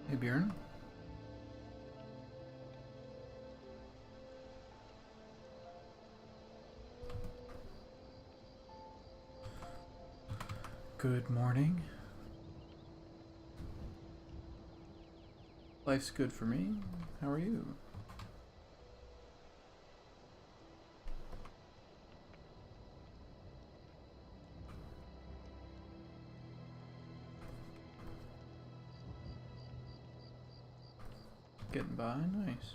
Hey, Bjorn. Good morning. Life's good for me. How are you? Getting by? Nice.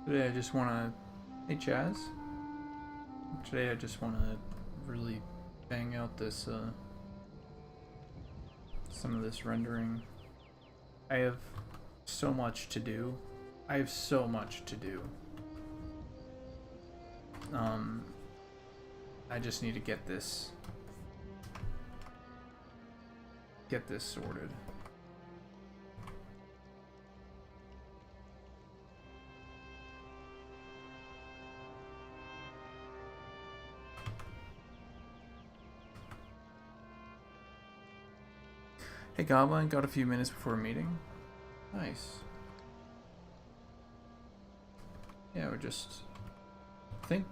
Today I just want to... Hey, Chaz. Today I just want to really bang out this, some of this rendering. I have so much to do. I have so much to do. I just need to get this sorted. Hey Goblin, got a few minutes before a meeting? Nice. Yeah, we're just... I think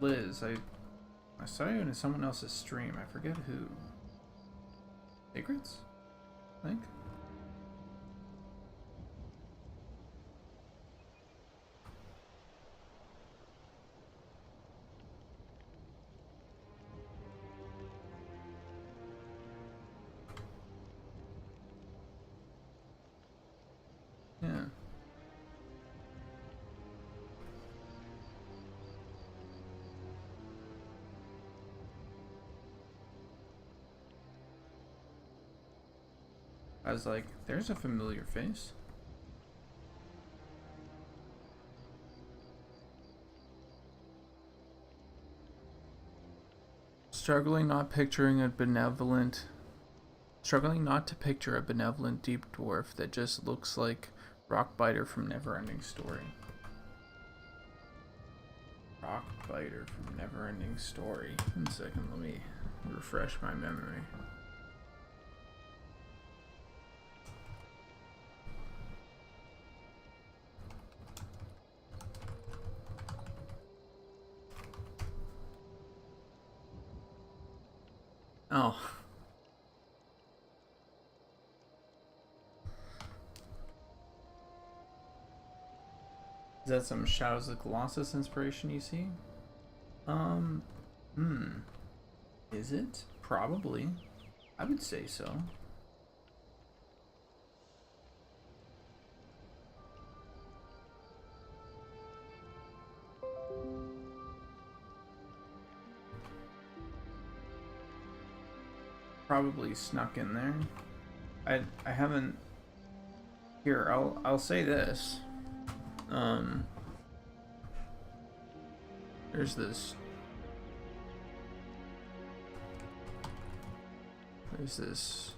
Liz, I saw you in someone else's stream. I forget who. Secrets? I think. Yeah. I was like, there's a familiar face. Struggling not to picture a benevolent deep dwarf that just looks like Rockbiter from Neverending Story. Rockbiter from Neverending Story. 1 second, let me refresh my memory. Oh. Is that some Shadows of the Colossus inspiration you see? Is it? Probably. I would say so. Probably snuck in there. I haven't. Here, I'll say this. There's this. There's this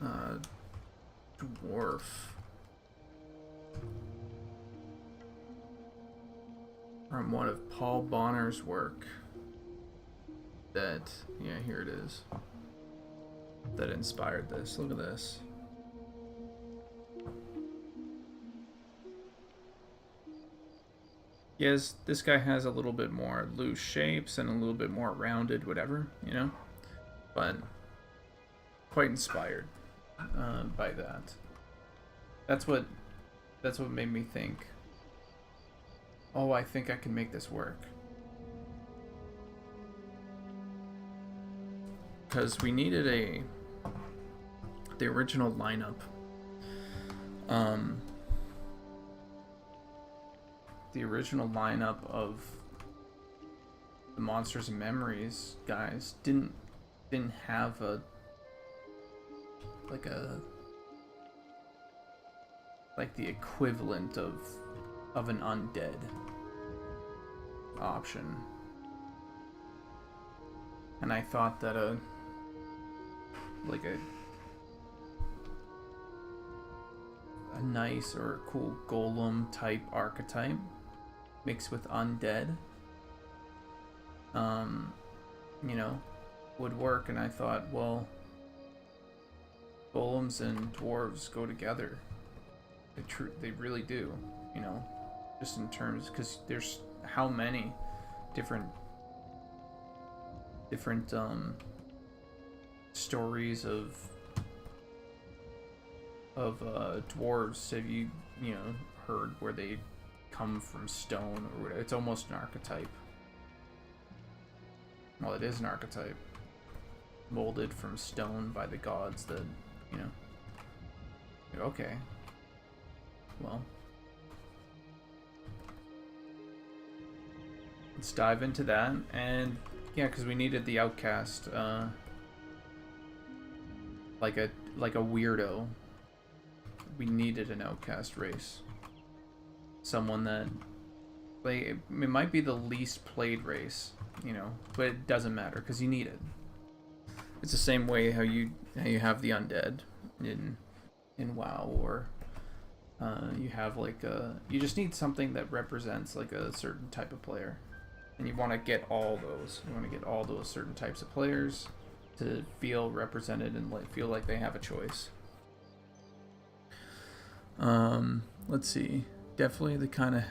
dwarf from one of Paul Bonner's work that, yeah, here it is, that inspired this. Look at this. Yes, this guy has a little bit more loose shapes and a little bit more rounded whatever, you know, but quite inspired by that. That's what made me think, oh, I think I can make this work. Because we needed the original lineup. The original lineup of the Monsters and Memories guys didn't have like the equivalent of an undead option. And I thought that a nice or cool golem type archetype mixed with undead, you know, would work. And I thought, well, golems and dwarves go together. They really do, you know, just in terms, because there's how many different stories of dwarves have you know heard where they come from stone, or whatever. It's almost an archetype. Well, it is an archetype molded from stone by the gods that, you know. Okay, well, let's dive into that. And yeah, because we needed the outcast, like a weirdo. We needed an outcast race, someone that, like, it might be the least played race, you know, but it doesn't matter because you need it. It's the same way how you have the undead in WoW, or you have like you just need something that represents like a certain type of player, and you want to get all those. You want to get all those certain types of players to feel represented and like feel like they have a choice. Let's see. Definitely the kind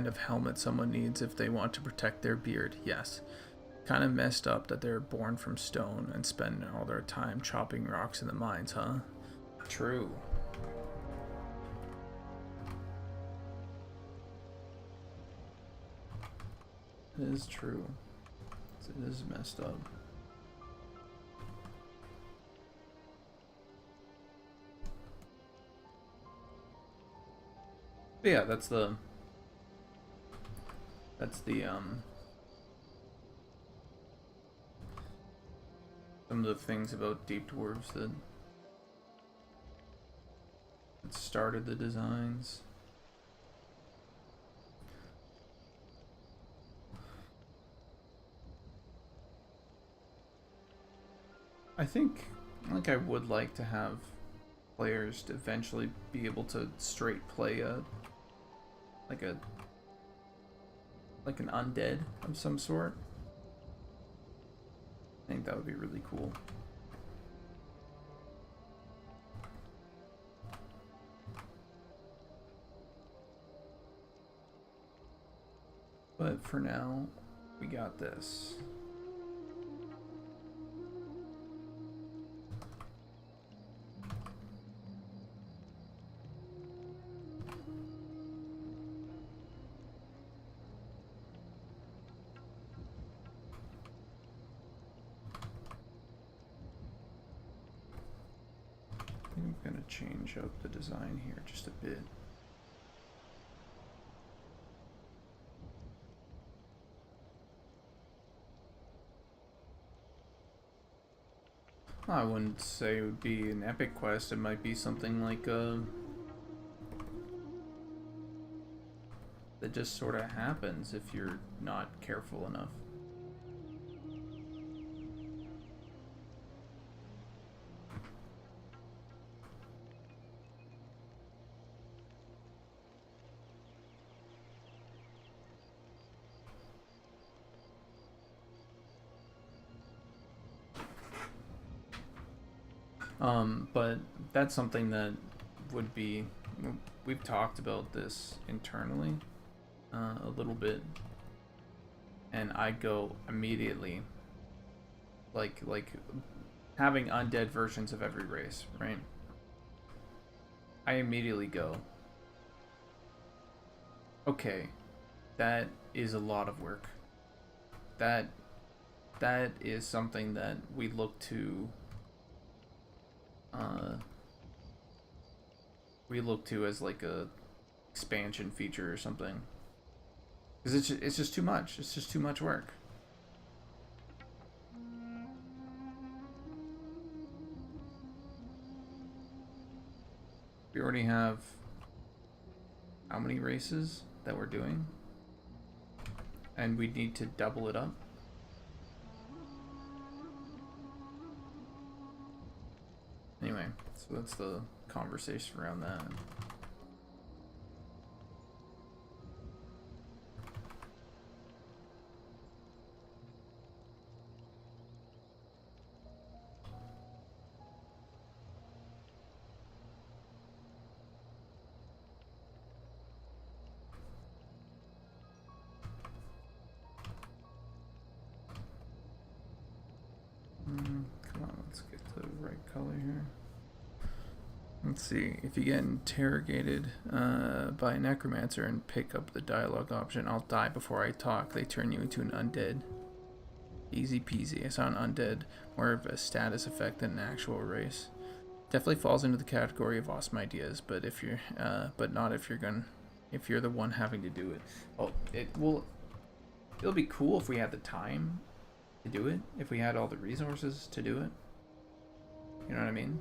of helmet someone needs if they want to protect their beard. Yes. Kind of messed up that they're born from stone and spend all their time chopping rocks in the mines, huh? True. It is true. It is messed up. But yeah, that's the some of the things about Deep Dwarves that started the designs. I think, like, I would like to have players to eventually be able to straight play like an undead of some sort. I think that would be really cool. But for now, we got this. I'm gonna change up the design here just a bit. I wouldn't say it would be an epic quest. It might be something like that just sort of happens if you're not careful enough. But that's something that would be, we've talked about this internally a little bit, and I go immediately, like having undead versions of every race, right? I immediately go, okay, that is a lot of work. That is something that we look to as like a expansion feature or something, because it's just too much. It's just too much work. We already have how many races that we're doing, and we need to double it up. Anyway, so that's the conversation around that. Come on, let's get the right color here. Let's see, if you get interrogated by a necromancer and pick up the dialogue option, I'll die before I talk, they turn you into an undead. Easy peasy. I saw an undead, more of a status effect than an actual race. Definitely falls into the category of awesome ideas, but if you're, but not if you're the one having to do it. Well, it'll be cool if we had the time to do it, if we had all the resources to do it. You know what I mean?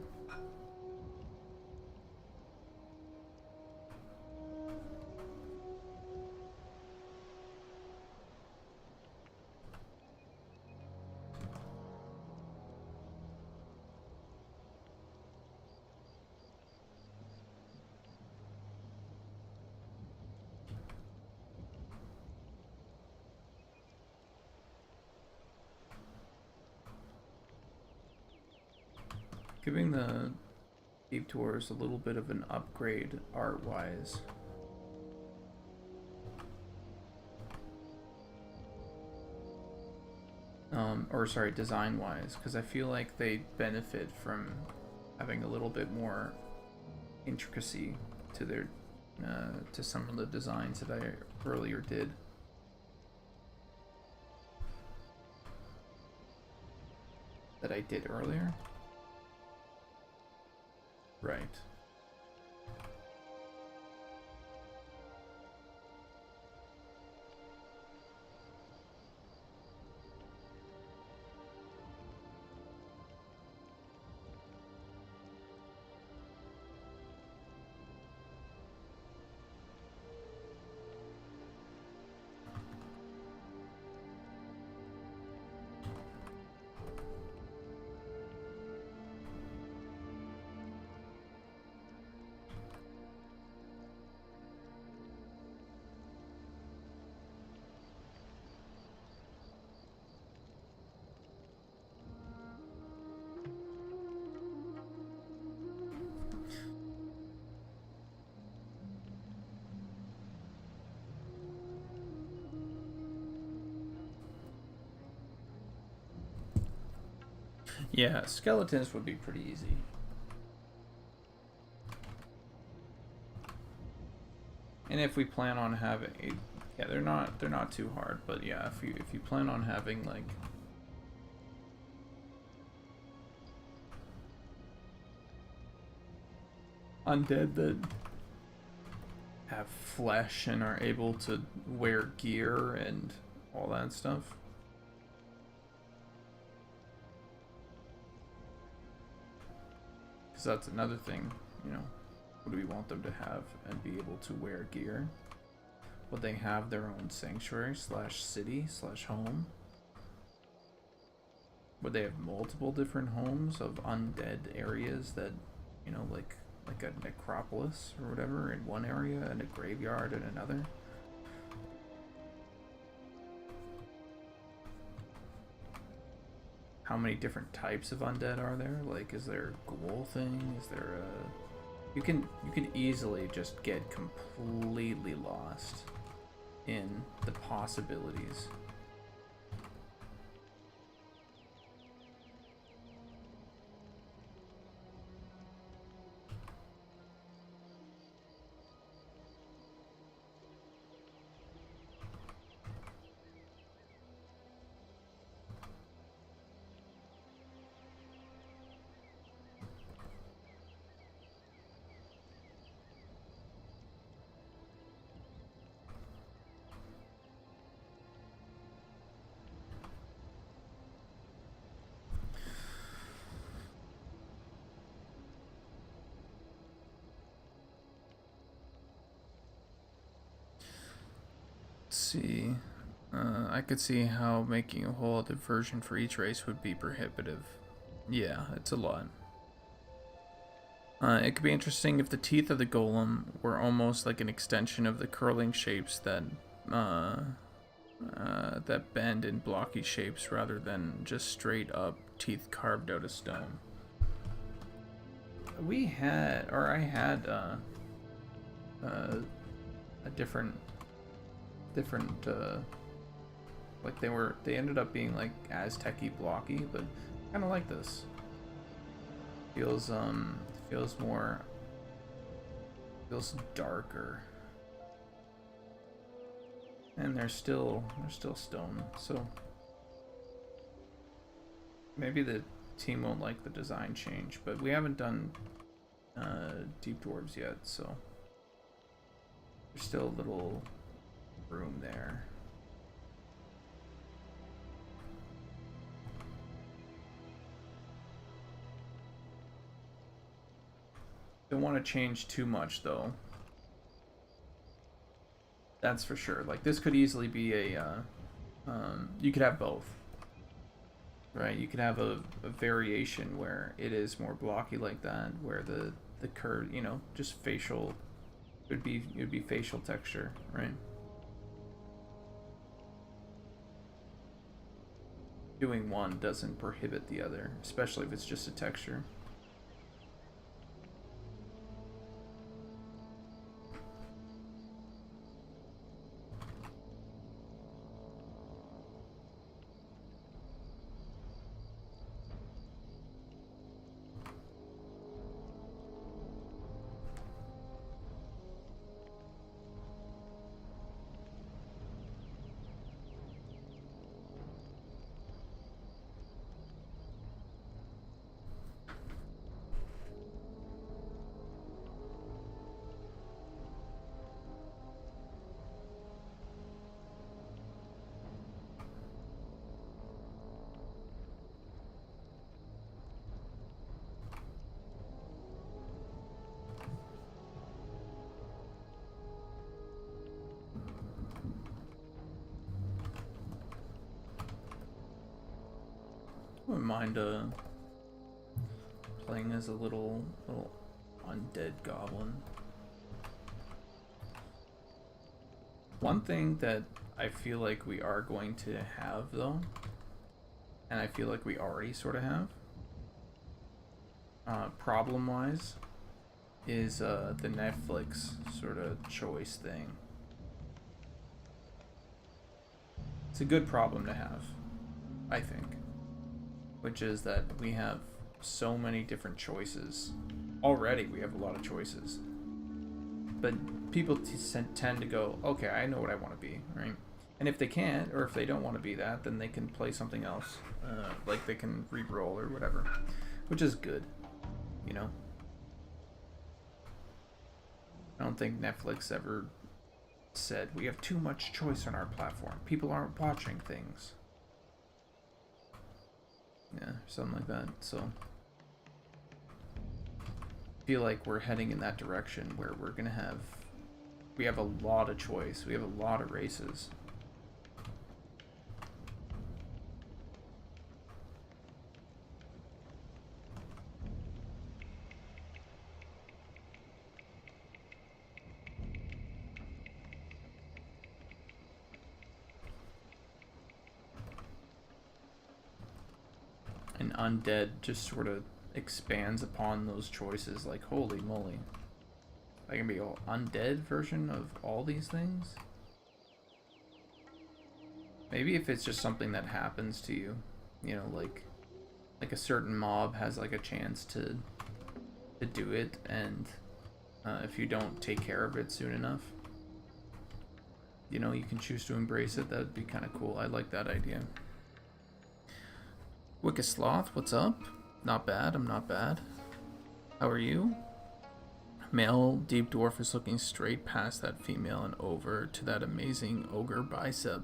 Giving the Deep Tours a little bit of an upgrade art-wise. Or sorry, design-wise, because I feel like they benefit from having a little bit more intricacy to their to some of the designs that I earlier did. Right. Yeah, skeletons would be pretty easy. And if we plan on having yeah, they're not too hard, but yeah, if you plan on having like undead that have flesh and are able to wear gear and all that stuff. Because that's another thing, you know, what do we want them to have and be able to wear gear? Would they have their own sanctuary slash city slash home? Would they have multiple different homes of undead areas that, you know, like a necropolis or whatever in one area and a graveyard in another? How many different types of undead are there? Like, is there a ghoul thing? Is there a... You can easily just get completely lost in the possibilities. See, I could see how making a whole other version for each race would be prohibitive. Yeah, it's a lot. It could be interesting if the teeth of the golem were almost like an extension of the curling shapes that that bend in blocky shapes rather than just straight up teeth carved out of stone. We had, or I had, a different, like they ended up being like Aztec-y blocky, but I kind of like this. Feels darker. And they're still stone, so maybe the team won't like the design change, but we haven't done deep dwarves yet, so there's still a little room there. Don't want to change too much though. That's for sure. Like this could easily be a you could have both, right? You could have a variation where it is more blocky like that, where the curve, you know, just facial, it would be facial texture, right? Doing one doesn't prohibit the other, especially if it's just a texture. I wouldn't mind playing as a little undead goblin. One thing that I feel like we are going to have though, and I feel like we already sort of have, problem wise, is the Netflix sort of choice thing. It's a good problem to have, I think. Which is that we have so many different choices. Already we have a lot of choices. But people tend to go, okay, I know what I want to be, right? And if they can't, or if they don't want to be that, then they can play something else. Like they can re-roll or whatever. Which is good, you know? I don't think Netflix ever said, we have too much choice on our platform. People aren't watching things. Yeah, something like that. So I feel like we're heading in that direction where we have a lot of choice. We have a lot of races. And undead just sort of expands upon those choices, like holy moly. I can be an undead version of all these things? Maybe if it's just something that happens to you, you know, like a certain mob has like a chance to do it, and if you don't take care of it soon enough, you know, you can choose to embrace it. That would be kind of cool. I like that idea. Wicked Sloth, what's up? Not bad, I'm not bad. How are you? Male deep dwarf is looking straight past that female and over to that amazing ogre bicep.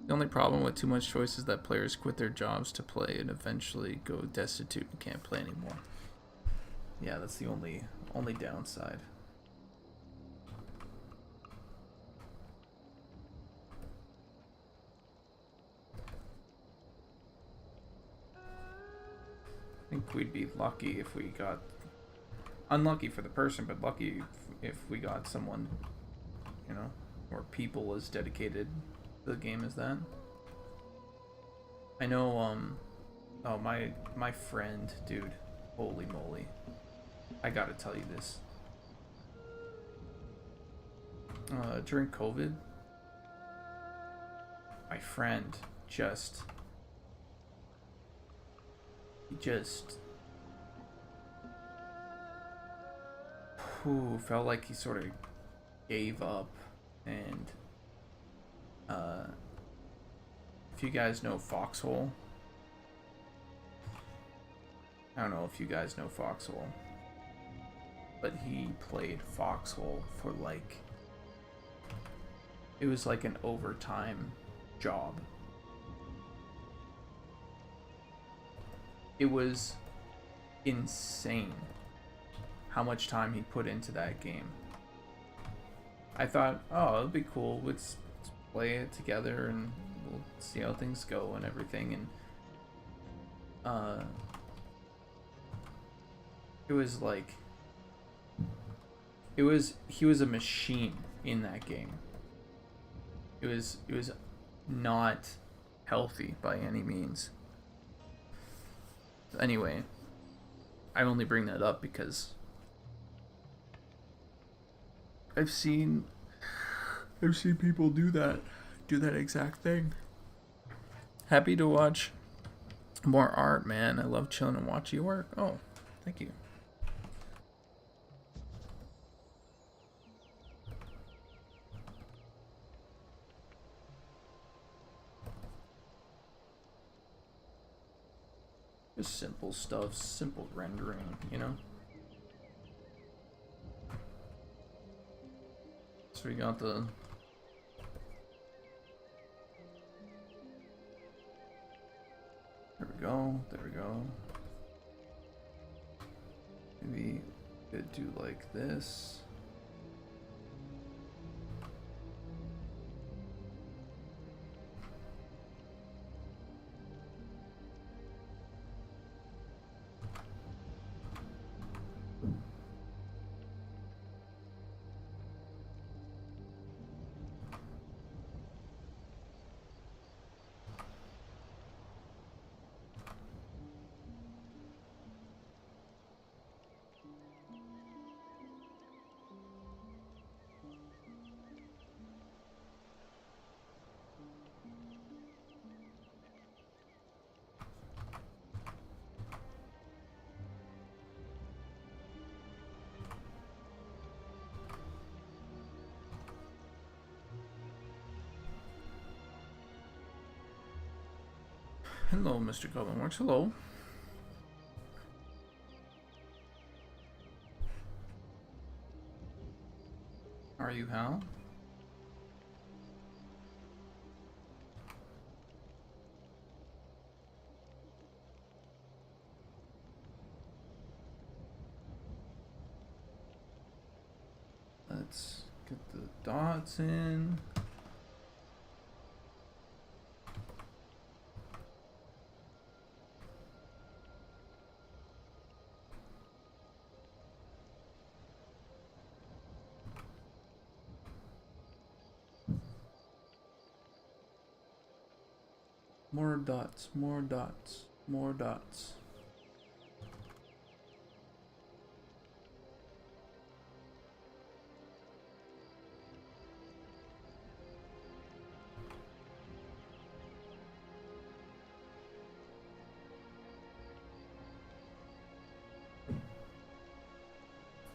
The only problem with too much choice is that players quit their jobs to play and eventually go destitute and can't play anymore. Yeah, that's the only downside. I think we'd be lucky if we got Unlucky for the person, but lucky if we got someone, you know, or people as dedicated to the game as that. I know, oh, my friend, dude, holy moly. I gotta tell you this. During COVID, my friend he just felt like he sort of gave up. And if you guys know Foxhole, I don't know if you guys know Foxhole, but he played Foxhole for like, it was like an overtime job. It was insane how much time he put into that game. I thought, oh, it'll be cool. Let's play it together and we'll see how things go and everything. And it was like, he was a machine in that game. It was not healthy by any means. Anyway, I only bring that up because I've seen people do that exact thing. Happy to watch more art, man. I love chilling and watching you work. Oh, thank you. Just simple stuff, simple rendering, you know? So we got the... There we go, there we go. Maybe we could do like this. Hello, Mr. Goblin Works. Hello. Are you Hal? Let's get the dots in. More dots, more dots, more dots.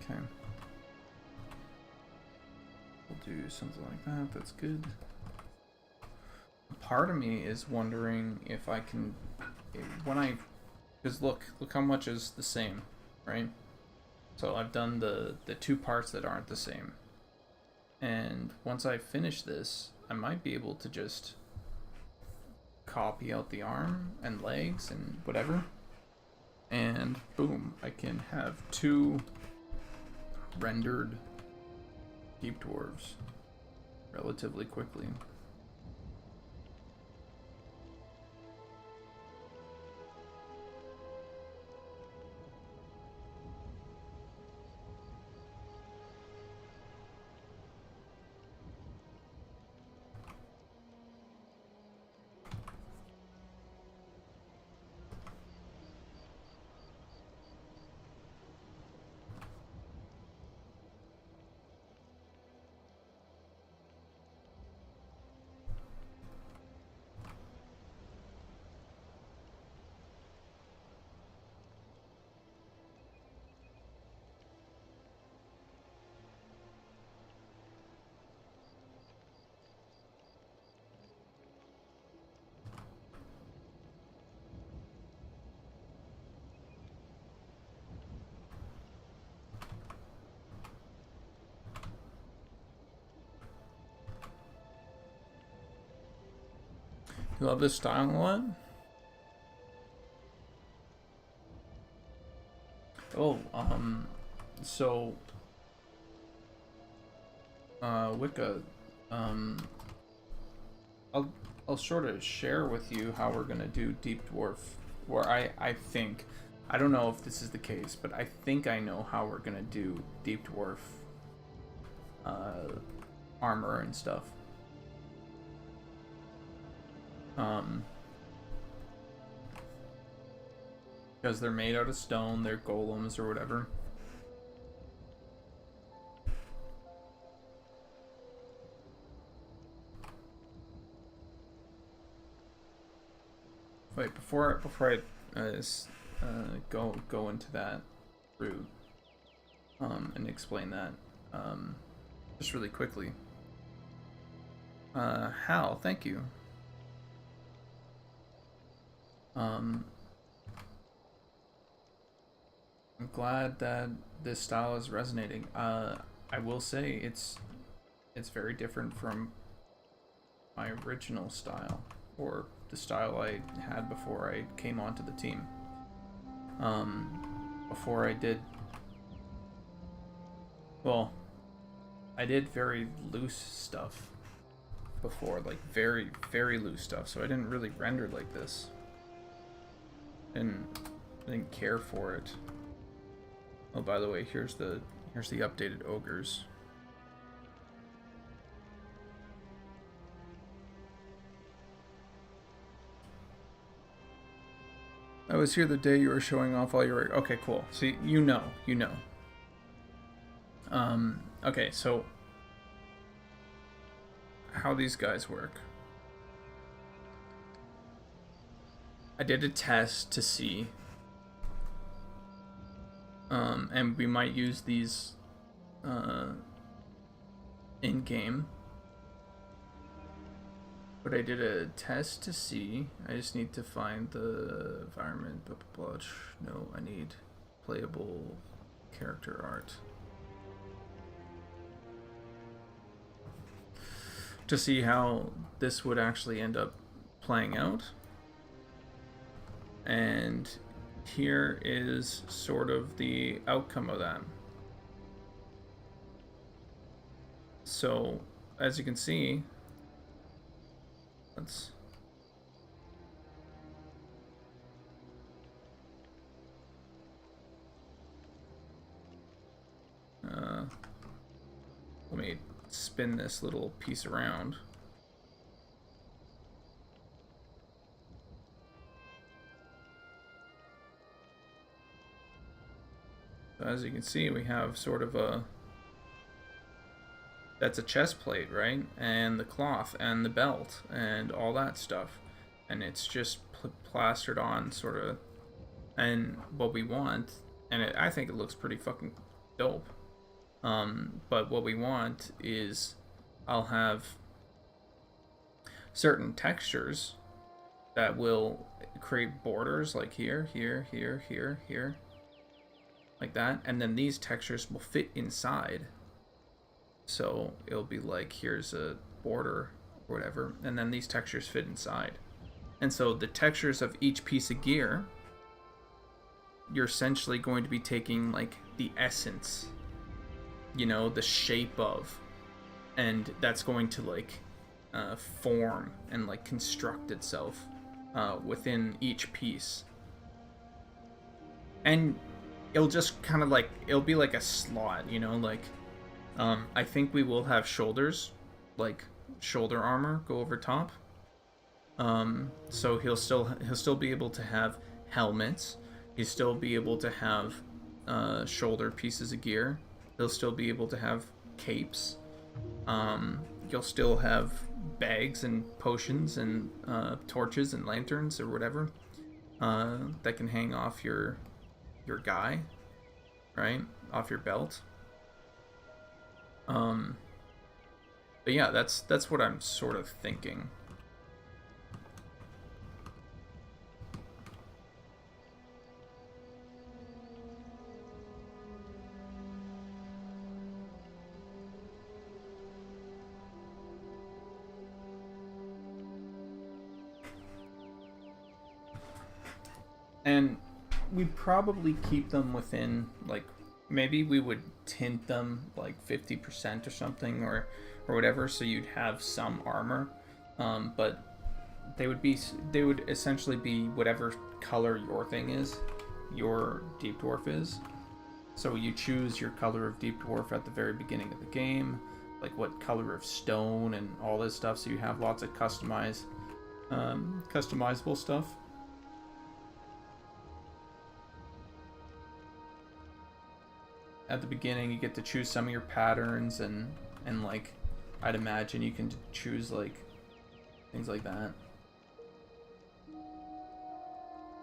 Okay. We'll do something like that. That's good. Part of me is wondering if I can, because look how much is the same, right? So I've done the two parts that aren't the same, and once I finish this, I might be able to just copy out the arm and legs and whatever, and boom, I can have two rendered deep dwarves relatively quickly. You love this style a lot? Oh, so, Wicca, um, I'll sort of share with you how we're gonna do Deep Dwarf, or I think, I don't know if this is the case, but I think I know how we're gonna do Deep Dwarf, armor and stuff. Because they're made out of stone, they're golems or whatever. Wait, before I go into that route, and explain that, just really quickly. Hal, thank you. I'm glad that this style is resonating. I will say it's very different from my original style, or the style I had before I came onto the team. Before I did, well, I did very loose stuff before, like very, very loose stuff, so I didn't really render like this. And I didn't care for it. Oh, by the way, here's the updated ogres. I was here the day you were showing off all your... Okay, cool. See, you know. Okay, so how these guys work. I did a test to see, and we might use these in game, but I did a test to see. I just need to find the environment. Blah, blah, blah. No, I need playable character art to see how this would actually end up playing out. And here is sort of the outcome of that. So, as you can see, let's... let me spin this little piece around. So as you can see, we have sort of a... That's a chest plate, right? And the cloth and the belt and all that stuff. And it's just plastered on, sort of. And what we want, and I think it looks pretty fucking dope. But what we want is, I'll have certain textures that will create borders, like here, here, here, here, here. Like that. And then these textures will fit inside. So it'll be like, here's a border or whatever, and then these textures fit inside. And so the textures of each piece of gear, you're essentially going to be taking like the essence, you know, the shape of, and that's going to like form and like construct itself within each piece. And it'll just kind of like, it'll be like a slot, you know, like I think we will have shoulders, like shoulder armor go over top. So he'll still be able to have helmets. He'll still be able to have shoulder pieces of gear. He'll still be able to have capes. You'll still have bags and potions and torches and lanterns or whatever that can hang off your guy, right? Off your belt. But yeah, that's what I'm sort of thinking. And we'd probably keep them within, like, maybe we would tint them like 50% or something, or whatever, so you'd have some armor. But they would essentially be whatever color your thing is, your Deep Dwarf is. So you choose your color of Deep Dwarf at the very beginning of the game, like what color of stone and all this stuff, so you have lots of customizable stuff. At the beginning, you get to choose some of your patterns, and like, I'd imagine you can choose like things like that,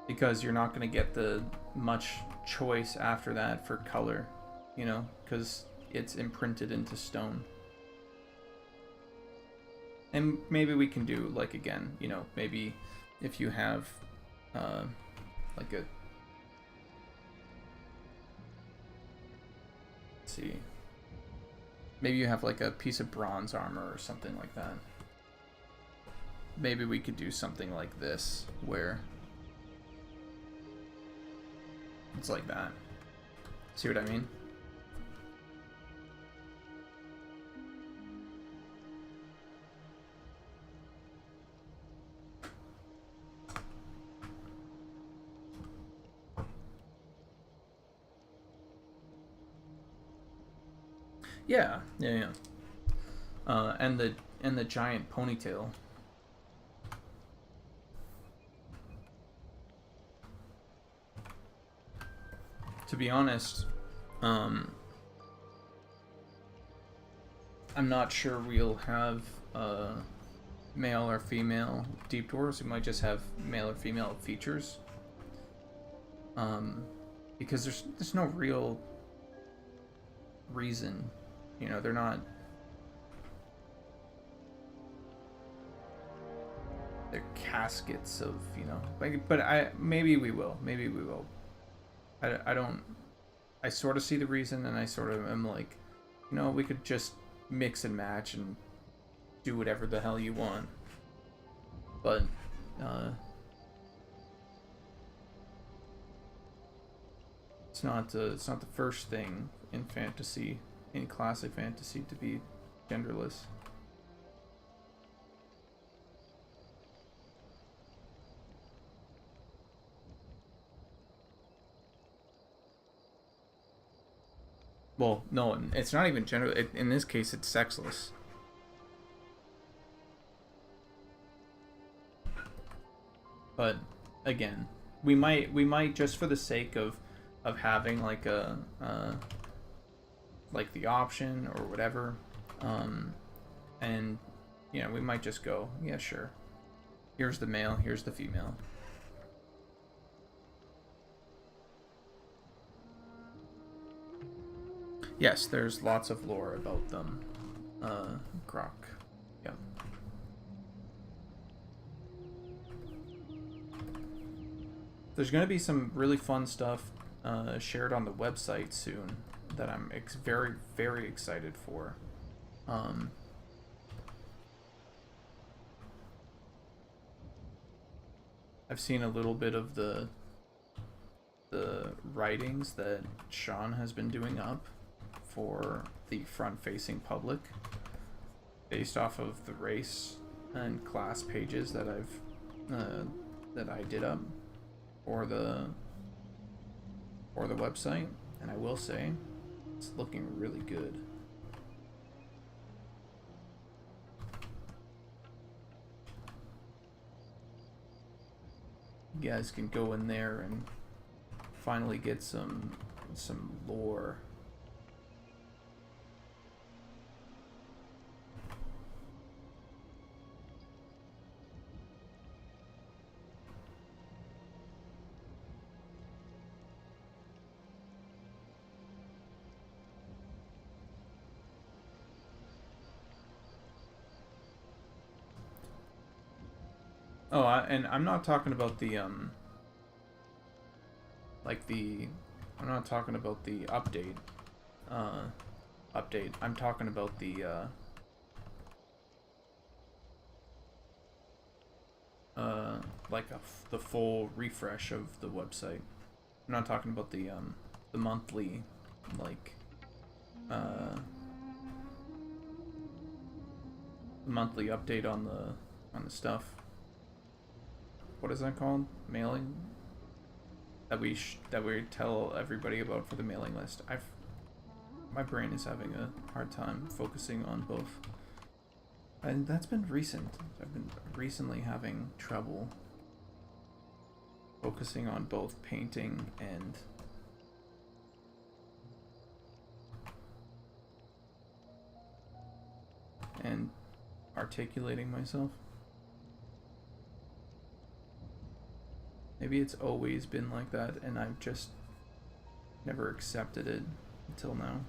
because you're not going to get the much choice after that for color, you know, because it's imprinted into stone. And maybe we can do, like, again, you know, maybe if you have like a, let's see, maybe you have like a piece of bronze armor or something like that. Maybe we could do something like this, where it's like that. See what I mean? Yeah. And the giant ponytail. To be honest, I'm not sure we'll have male or female Deep Dwarves. We might just have male or female features. Because there's no real reason, you know, they're not. They're caskets of, you know, like, but maybe we will. I sort of see the reason, and I sort of am like, you know, we could just mix and match and do whatever the hell you want. But it's not the first thing in fantasy, in classic fantasy, to be genderless. Well, no, it's not even gender. In this case, it's sexless. But again, we might just for the sake of having like a like the option or whatever, and you know, we might just go, yeah, sure. Here's the male. Here's the female. Yes, there's lots of lore about them. Grok. Yeah. There's going to be some really fun stuff shared on the website soon that I'm very, very excited for. I've seen a little bit of the writings that Sean has been doing up for the front-facing public, based off of the race and class pages that I did up for the website, and I will say it's looking really good. You guys can go in there and finally get some lore. Oh, and I'm not talking about the I'm not talking about the update. I'm talking about the like the full refresh of the website. I'm not talking about the monthly, like, monthly update on the stuff. What is that called? Mailing? That we tell everybody about for the mailing list. My brain is having a hard time focusing on both. And that's been recent. I've been recently having trouble focusing on both painting and articulating myself. Maybe it's always been like that and I've just never accepted it until now.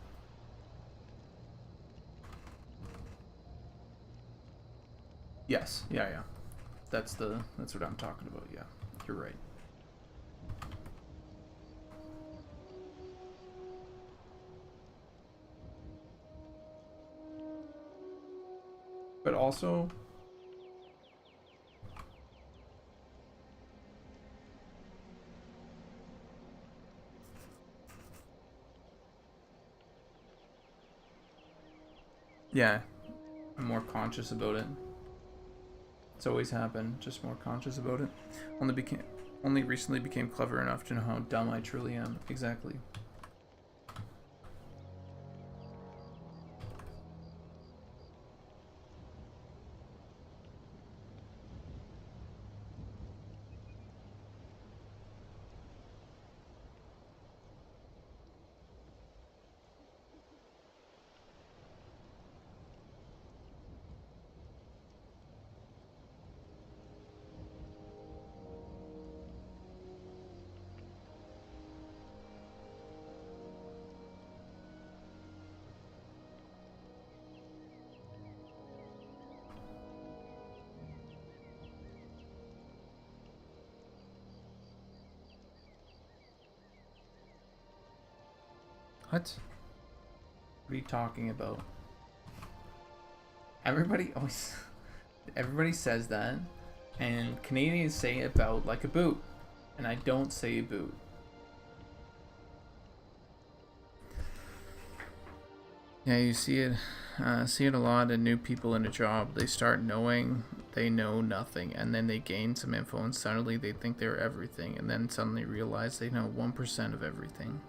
Yes, yeah. That's what I'm talking about, yeah. You're right. But also, yeah, I'm more conscious about it. It's always happened, just more conscious about it. Only recently became clever enough to know how dumb I truly am. Exactly. What? What are you talking about? Everybody says that, and Canadians say about like a boot, and I don't say a boot. Yeah, you see it a lot in new people in a job. They start knowing they know nothing, and then they gain some info, and suddenly they think they're everything, and then suddenly realize they know 1% of everything.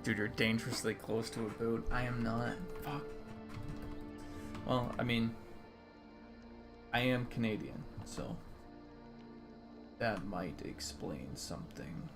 Dude, you're dangerously close to a boot. I am not. Fuck. Well, I mean, I am Canadian, so that might explain something.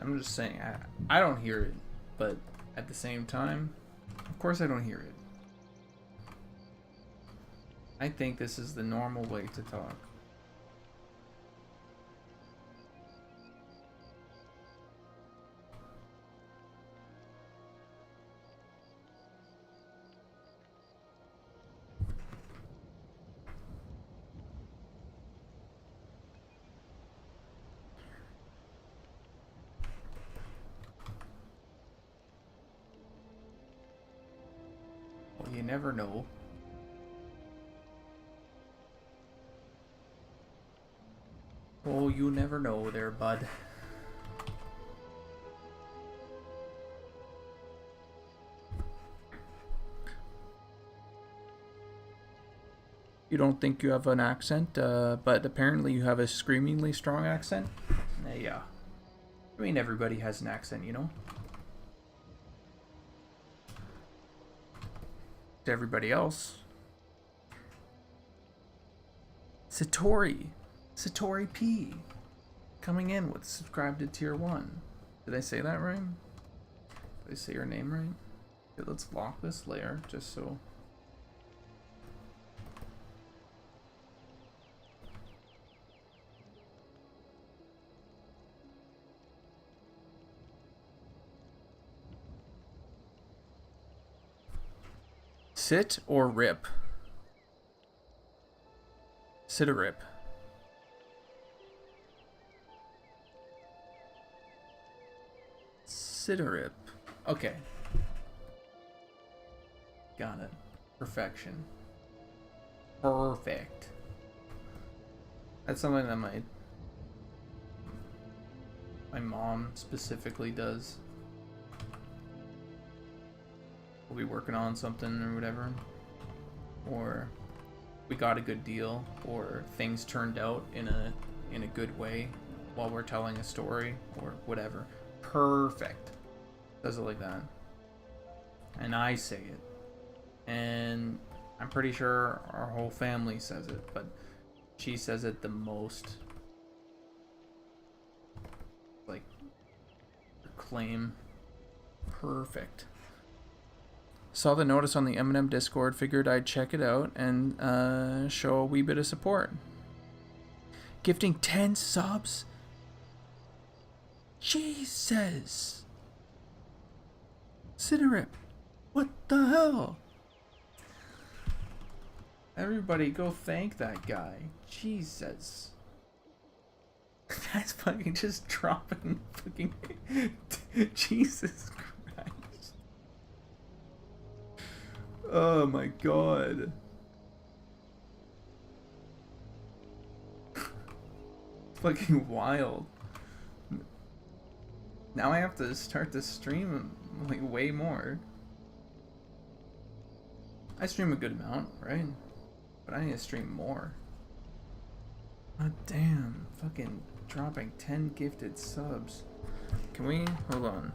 I'm just saying, I don't hear it, but at the same time, of course I don't hear it. I think this is the normal way to talk. Well, you never know. Oh, you never know there, bud. You don't think you have an accent, but apparently you have a screamingly strong accent? Yeah. I mean, everybody has an accent, you know? To everybody else. Satori P. Coming in with subscribe to tier 1. Did I say that right? Did I say your name right? Okay, let's lock this layer just so. Sit or rip? Sit or rip? Sit or rip? Okay. Got it. Perfection. Perfect. That's something that my mom specifically does. We'll be working on something or whatever, or we got a good deal, or things turned out in a good way while we're telling a story or whatever. Perfect. Does it like that. And I say it. And I'm pretty sure our whole family says it, but she says it the most. Like, claim. Perfect. Saw the notice on the Eminem Discord, figured I'd check it out and show a wee bit of support. Gifting 10 subs? Jesus! Cinerip, what the hell? Everybody go thank that guy. Jesus. That's fucking just dropping fucking... Jesus Christ. Oh my god. Fucking wild. Now I have to start the stream like way more. I stream a good amount, right? But I need to stream more. God damn, fucking dropping 10 gifted subs. Can we hold on?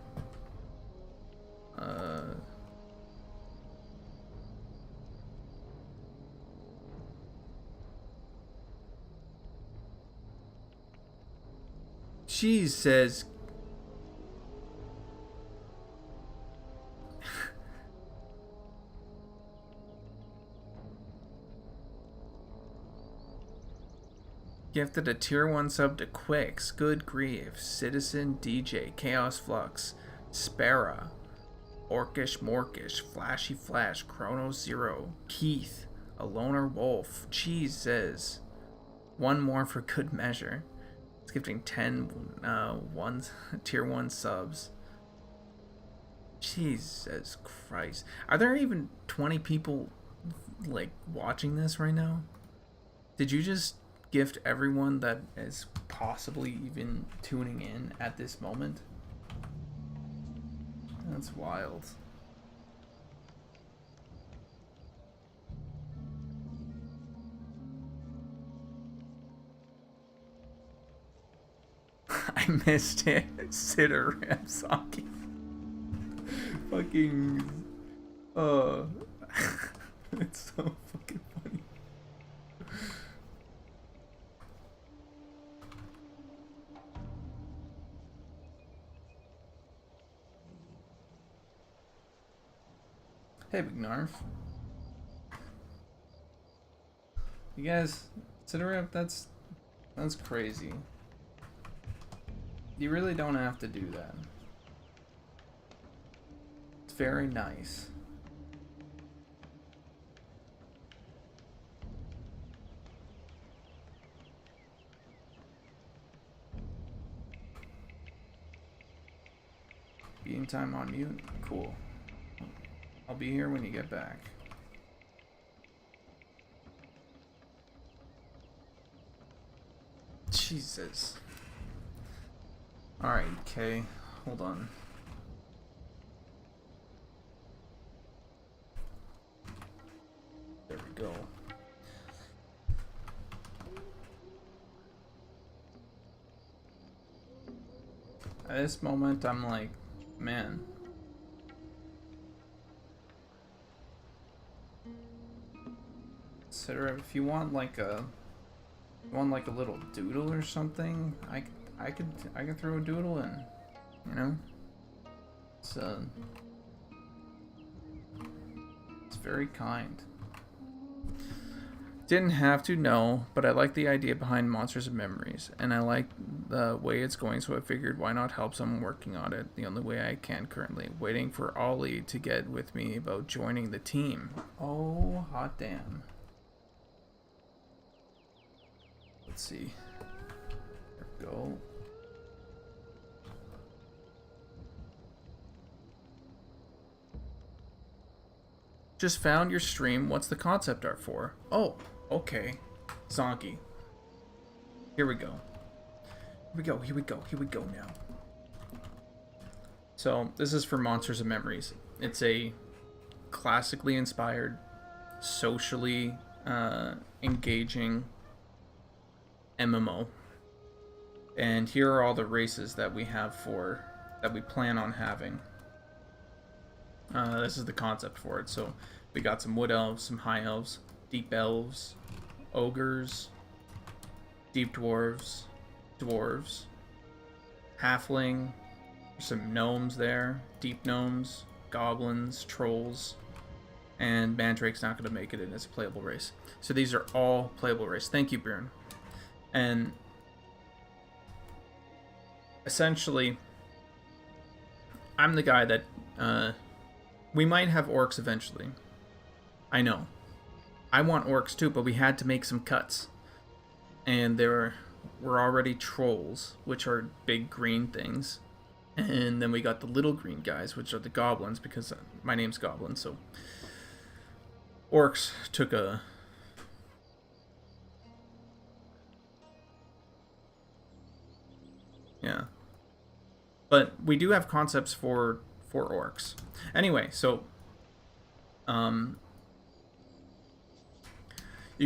She says gifted a tier 1 sub to Quicks, Good Grief, Citizen DJ, Chaos Flux, Spara, Orcish Morkish, Flashy Flash, Chrono Zero, Keith, A Loner Wolf, Jesus. One more for good measure. It's gifting 10 tier 1 subs. Jesus Christ. Are there even 20 people like watching this right now? Did you just gift everyone that is possibly even tuning in at this moment? That's wild. I missed it. Sitter Ramsaki. Fucking it's so fucking funny. Hey, Big Narf. You guys, Sitter that's crazy. You really don't have to do that. It's very nice. Being time on mute? Cool. I'll be here when you get back. Jesus. Alright, okay. Hold on. There we go. At this moment, I'm like, man. Consider if you want like a little doodle or something, I could throw a doodle in, you know? It's very kind. Didn't have to, no, but I like the idea behind Monsters and Memories, and I like the way it's going, so I figured why not help someone working on it the only way I can currently. Waiting for Ollie to get with me about joining the team. Oh, hot damn. Let's see. There we go. Just found your stream. What's the concept art for? Oh, okay. Zonky. Here we go. Here we go now. So, this is for Monsters and Memories. It's a classically inspired, socially engaging MMO. And here are all the races that we plan on having. This is the concept for it. So we got some wood elves, some high elves, deep elves, ogres, deep dwarves, halfling, some gnomes there, deep gnomes, goblins, trolls, and Mandrake's not going to make it in as a playable race. So these are all playable races. Thank you, Bjorn. And essentially, I'm the guy that we might have orcs eventually. I know. I want orcs too, but we had to make some cuts. And there were already trolls, which are big green things. And then we got the little green guys, which are the goblins, because my name's Goblin, so orcs took a... Yeah. But we do have concepts for orcs. Anyway, so you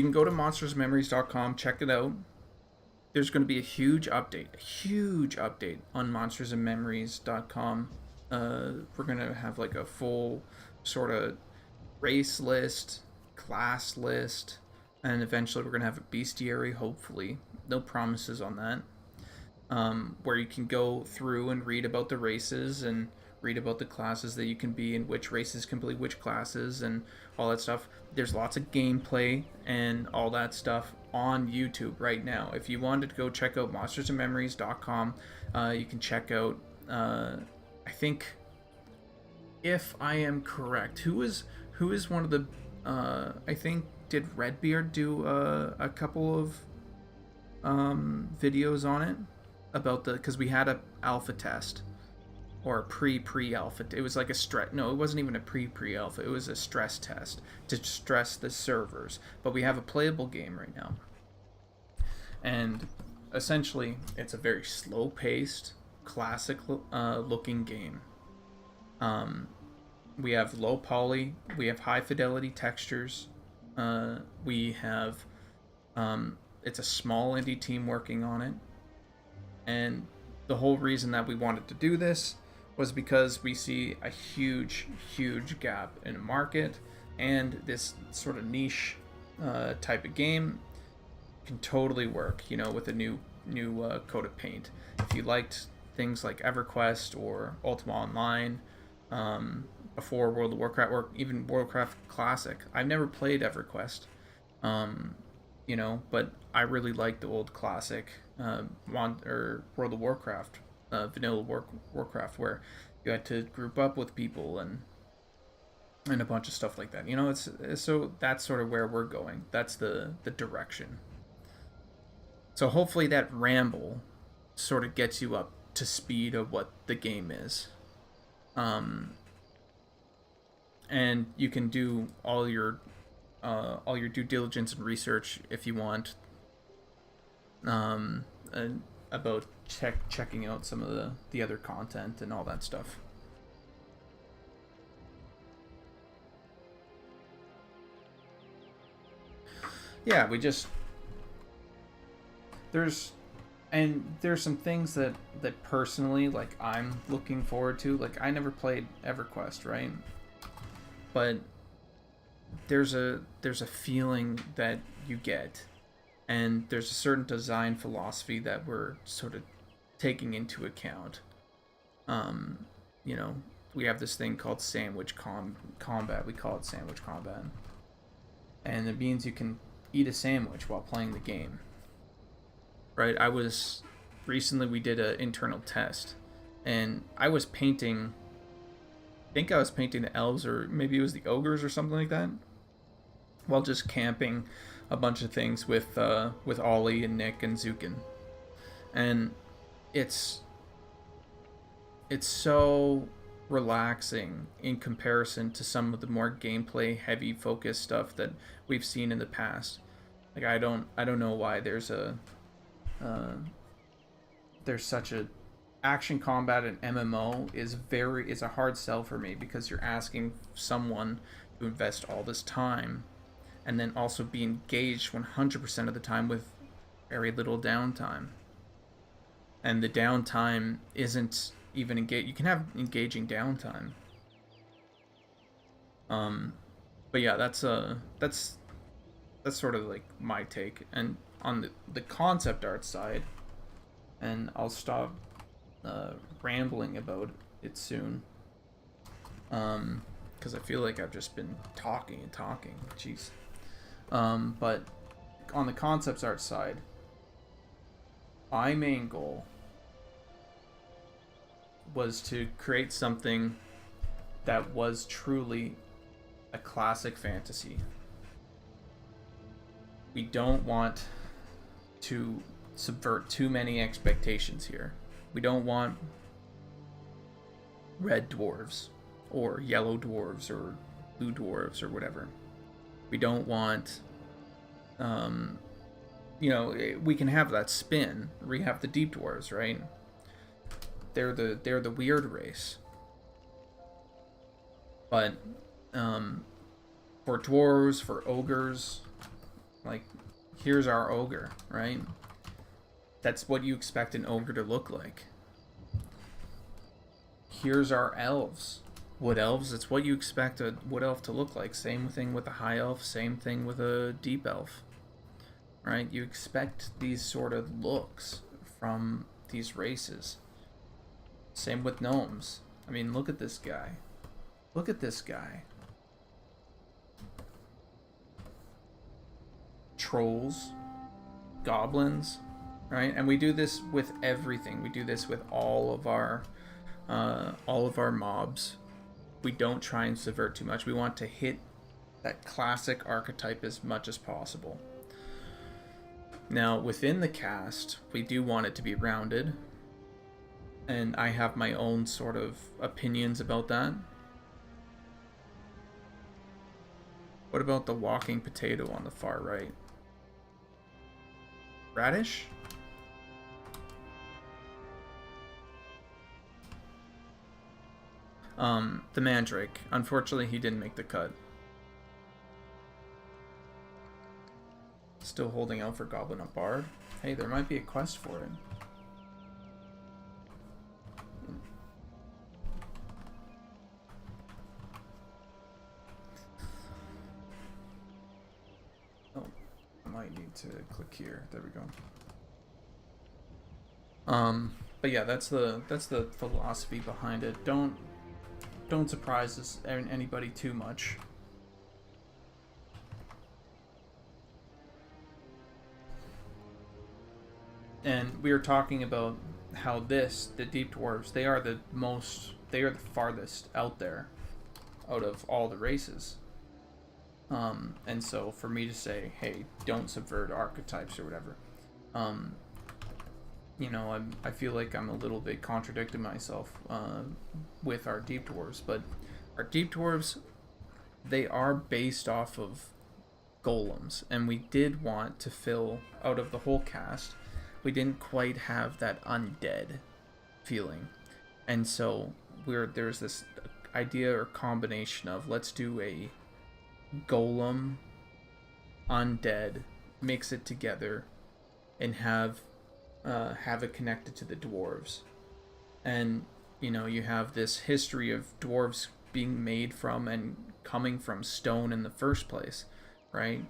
can go to monstersmemories.com, check it out. There's going to be a huge update on monstersandmemories.com. We're going to have like a full sort of race list, class list, and eventually we're going to have a bestiary, hopefully. No promises on that. Where you can go through and read about the races and read about the classes that you can be and which races can play which classes and all that stuff. There's lots of gameplay and all that stuff on YouTube right now. If you wanted to go check out monstersandmemories.com, you can check out, I think, if I am correct, who is one of the, I think, did Redbeard do a couple of videos on it about because we had a alpha test. Or a pre-alpha. It was like a stress. No, it wasn't even a pre-alpha. It was a stress test to stress the servers. But we have a playable game right now. And essentially, it's a very slow-paced, classic looking game. We have low poly. We have high fidelity textures. We have... it's a small indie team working on it. And the whole reason that we wanted to do this was because we see a huge gap in the market, and this sort of niche type of game can totally work, with a new coat of paint. If you liked things like EverQuest or Ultima Online before World of Warcraft, or even Warcraft Classic, I've never played EverQuest, but I really like the old classic World of Warcraft. Vanilla Warcraft, where you had to group up with people and a bunch of stuff like that. It's so that's sort of where we're going. That's the direction. So hopefully that ramble sort of gets you up to speed of what the game is. And you can do all your due diligence and research if you want. About checking out some of the other content and all that stuff. Yeah, there's some things that personally, like, I'm looking forward to. Like, I never played EverQuest, right? But there's a feeling that you get. And there's a certain design philosophy that we're sort of taking into account. we have this thing called sandwich combat. We call it sandwich combat, and it means you can eat a sandwich while playing the game. Right? Recently we did an internal test, and I was painting. I think I was painting the elves, or maybe it was the ogres or something like that, while just camping a bunch of things with Ollie and Nick and Zukin, and it's so relaxing in comparison to some of the more gameplay heavy focused stuff that we've seen in the past. Like I don't know why there's such a action combat in MMO is a hard sell for me, because you're asking someone to invest all this time and then also be engaged 100% of the time with very little downtime. And the downtime isn't even engage. You can have engaging downtime. But yeah, that's sort of like my take. And on the concept art side, and I'll stop rambling about it soon, because I feel like I've just been talking and talking. Jeez. But on the concepts art side, my main goal was to create something that was truly a classic fantasy. We don't want to subvert too many expectations here. We don't want red dwarves or yellow dwarves or blue dwarves or whatever. We don't want we can have that spin. We have the deep dwarves, right? They're the weird race. But for dwarves, for ogres, like, here's our ogre, right? That's what you expect an ogre to look like. Here's our elves. Wood elves, it's what you expect a wood elf to look like. Same thing with a high elf, same thing with a deep elf. Right? You expect these sort of looks from these races. Same with gnomes. I mean, look at this guy. Look at this guy. Trolls, goblins, right? And we do this with everything. We do this with all of our mobs. We don't try and subvert too much. We want to hit that classic archetype as much as possible. Now, within the cast, we do want it to be rounded, and I have my own sort of opinions about that. What about the walking potato on the far right? Radish? The Mandrake. Unfortunately, he didn't make the cut. Still holding out for Goblin up Bard. Hey, there might be a quest for it. Oh, I might need to click here. There we go. But yeah, that's the philosophy behind it. Don't surprise anybody too much. And we were talking about how the deep dwarves, they are the farthest out there out of all the races. And so for me to say, hey, don't subvert archetypes or whatever, I feel like I'm a little bit contradicting myself with our deep dwarves. But our deep dwarves, they are based off of golems, and we did want to fill out of the whole cast. We didn't quite have that undead feeling, and so there's this idea or combination of, let's do a golem undead, mix it together, and have it connected to the dwarves. And you have this history of dwarves being made from and coming from stone in the first place, right?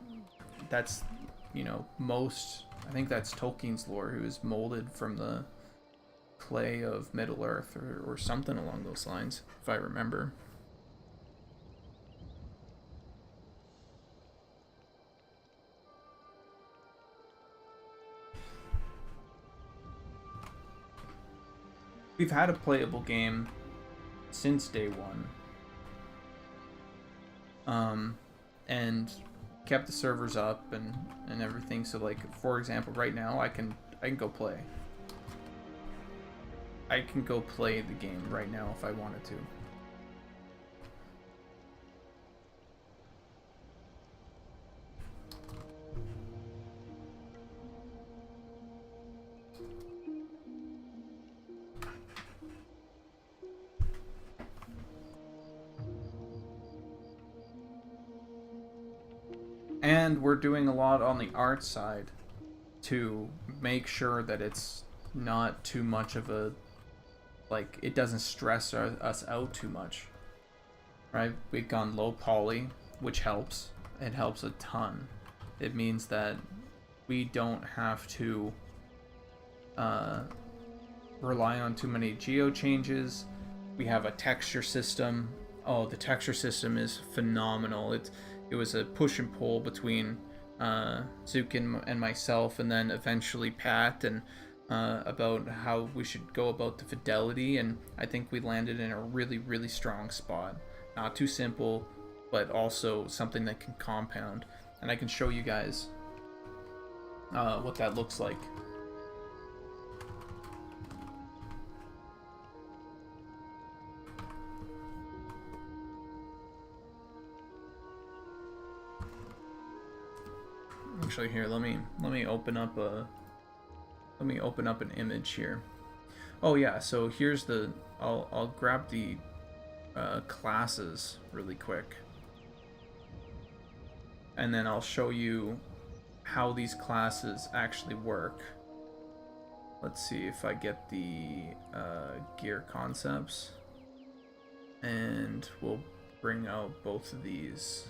That's I think that's Tolkien's lore, who is molded from the play of Middle Earth or something along those lines, if I remember. We've had a playable game since day one. And kept the servers up and everything. So like, for example, right now I can go play. I can go play the game right now if I wanted to. And we're doing a lot on the art side to make sure that it's not too much of a, like, it doesn't stress us out too much, right? We've gone low poly, which helps. It helps a ton. It means that we don't have to rely on too many geo changes. We have a texture system. Oh, the texture system is phenomenal. It was a push and pull between Zook and myself, and then eventually Pat, and about how we should go about the fidelity, and I think we landed in a really, really strong spot. Not too simple, but also something that can compound. And I can show you guys what that looks like. Actually, here, let me open up an image here. Oh yeah, so here's the, I'll grab the classes really quick, and then I'll show you how these classes actually work. Let's see if I get the gear concepts, and we'll bring out both of these.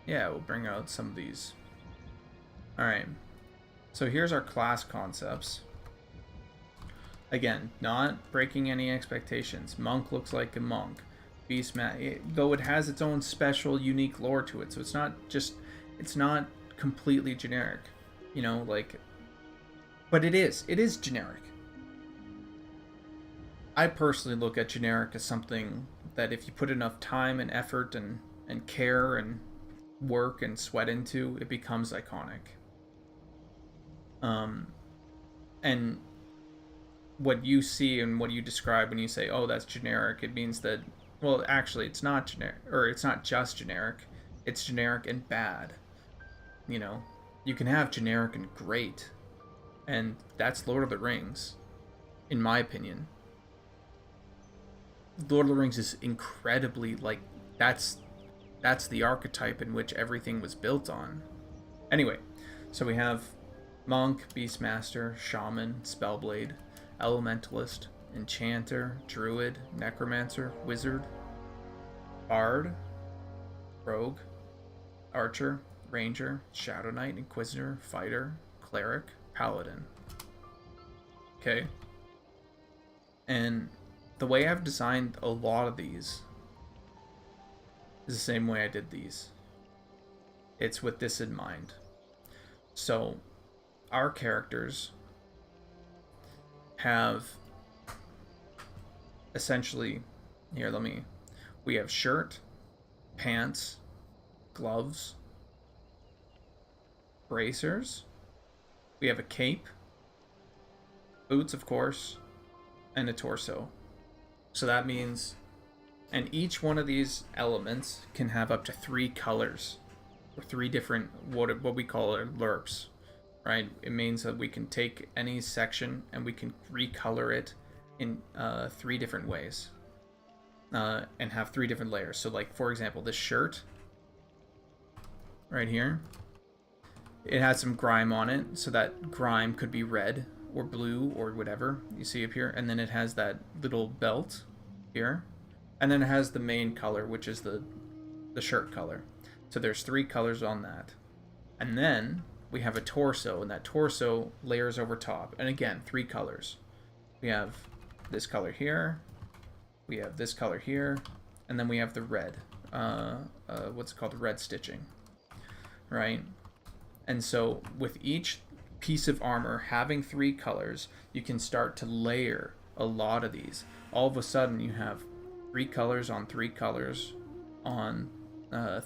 Yeah, we'll bring out some of these. Alright, so here's our class concepts. Again, not breaking any expectations. Monk looks like a monk. Beastman, though it has its own special, unique lore to it, so it's not completely generic, you know, like, but it is generic. I personally look at generic as something that if you put enough time and effort and care and work and sweat into, it becomes iconic. And what you see and what you describe when you say, oh, that's generic, it means that, well, actually it's not generic, or it's not just generic, it's generic and bad. You know, you can have generic and great, and that's Lord of the Rings, in my opinion. Lord of the Rings is incredibly, like, that's the archetype in which everything was built on. Anyway, so we have Monk, Beastmaster, Shaman, Spellblade, Elementalist, Enchanter, Druid, Necromancer, Wizard, Bard, Rogue, Archer, Ranger, Shadow Knight, Inquisitor, Fighter, Cleric, Paladin. Okay? And the way I've designed a lot of these is the same way I did these. It's with this in mind. So, our characters have essentially, here, we have shirt, pants, gloves, bracers, we have a cape, boots, of course, and a torso. So that means, and each one of these elements can have up to 3 colors, or 3 different, what we call lerps, right? It means that we can take any section and we can recolor it in 3 different ways, and have 3 different layers. So like, for example, this shirt right here, it has some grime on it, so that grime could be red or blue or whatever you see up here, and then it has that little belt here, and then it has the main color, which is the shirt color. So there's 3 colors on that. And then we have a torso, and that torso layers over top. And again, 3 colors. We have this color here, we have this color here, and then we have the red. What's it called? Red stitching, right? And so with each piece of armor having 3 colors, you can start to layer a lot of these. All of a sudden, you have 3 colors on 3 colors on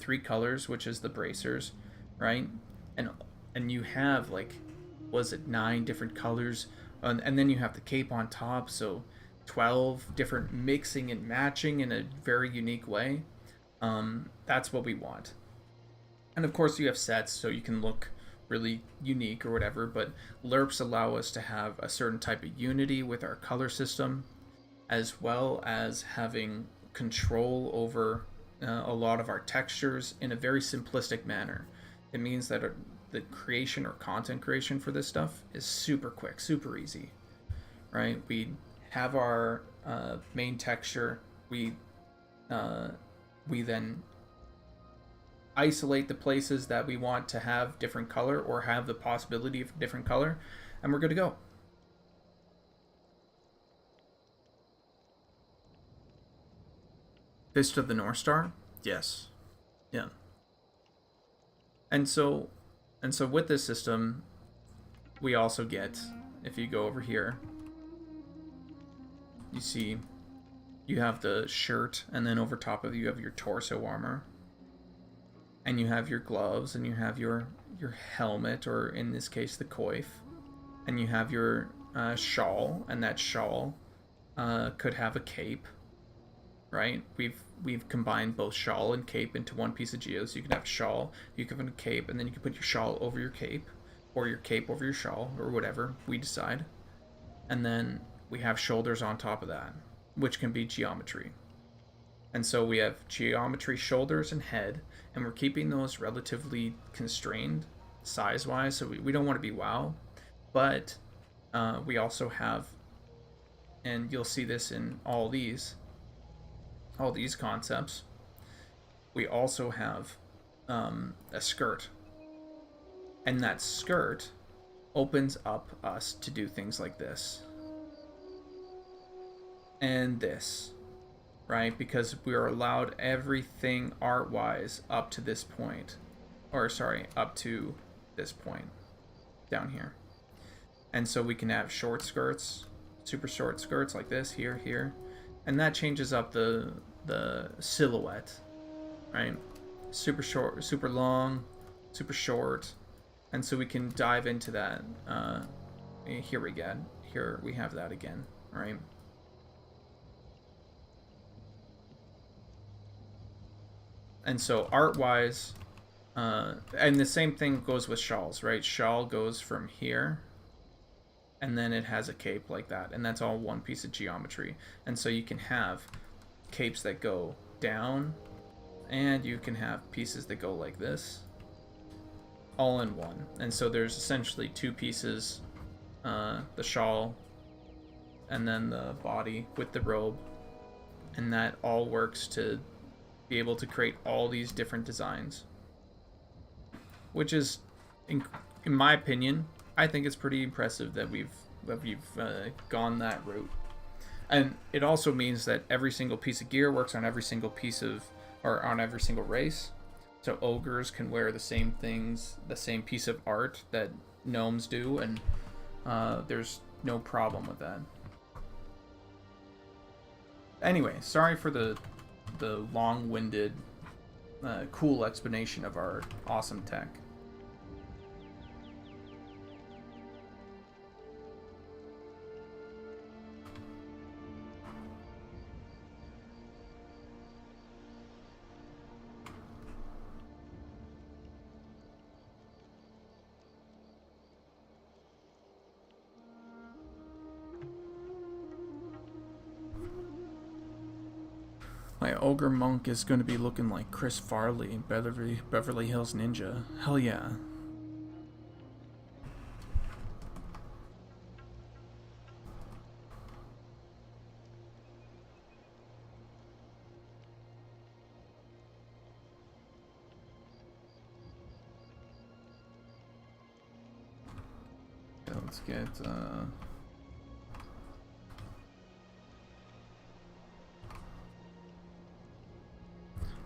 3 colors, which is the bracers, right? And you have, like, was it 9 different colors, and then you have the cape on top, so 12 different mixing and matching in a very unique way. That's what we want. And of course you have sets, so you can look really unique or whatever, but lerps allow us to have a certain type of unity with our color system, as well as having control over a lot of our textures in a very simplistic manner. It means that the creation or content creation for this stuff is super quick, super easy, right? We have our main texture, we then isolate the places that we want to have different color or have the possibility of different color, and we're good to go. Fist of the North Star? Yes. Yeah. And so with this system, we also get, if you go over here, you see you have the shirt, and then over top of it you have your torso armor, and you have your gloves, and you have your helmet, or in this case the coif, and you have your shawl, and that shawl could have a cape, right? We've combined both shawl and cape into one piece of geo, so you can have a shawl, you can have a cape, and then you can put your shawl over your cape, or your cape over your shawl, or whatever we decide. And then we have shoulders on top of that, which can be geometry. And so we have geometry shoulders and head, and we're keeping those relatively constrained size-wise, so we don't want to be wow. But we also have, and you'll see this in all these concepts, we also have a skirt. And that skirt opens up us to do things like this. And this. Right? Because we are allowed everything art-wise up to this point. Or, sorry, up to this point. Down here. And so we can have short skirts, super short skirts like this, here, here. And that changes up the silhouette. Right? Super short, super long, super short. And so we can dive into that. Here we have that again. Right? And so art-wise, and the same thing goes with shawls, right? Shawl goes from here, and then it has a cape like that, and that's all one piece of geometry. And so you can have capes that go down, and you can have pieces that go like this, all in one. And so there's essentially 2 pieces, the shawl, and then the body with the robe, and that all works to be able to create all these different designs, which is, in my opinion, I think it's pretty impressive that we've gone that route. And it also means that every single piece of gear works on every single piece of, or on every single race. So ogres can wear the same things, the same piece of art that gnomes do, and there's no problem with that. Anyway, sorry for the long-winded, cool explanation of our awesome tech. My ogre monk is going to be looking like Chris Farley in Beverly Hills Ninja. Hell yeah. Okay, let's get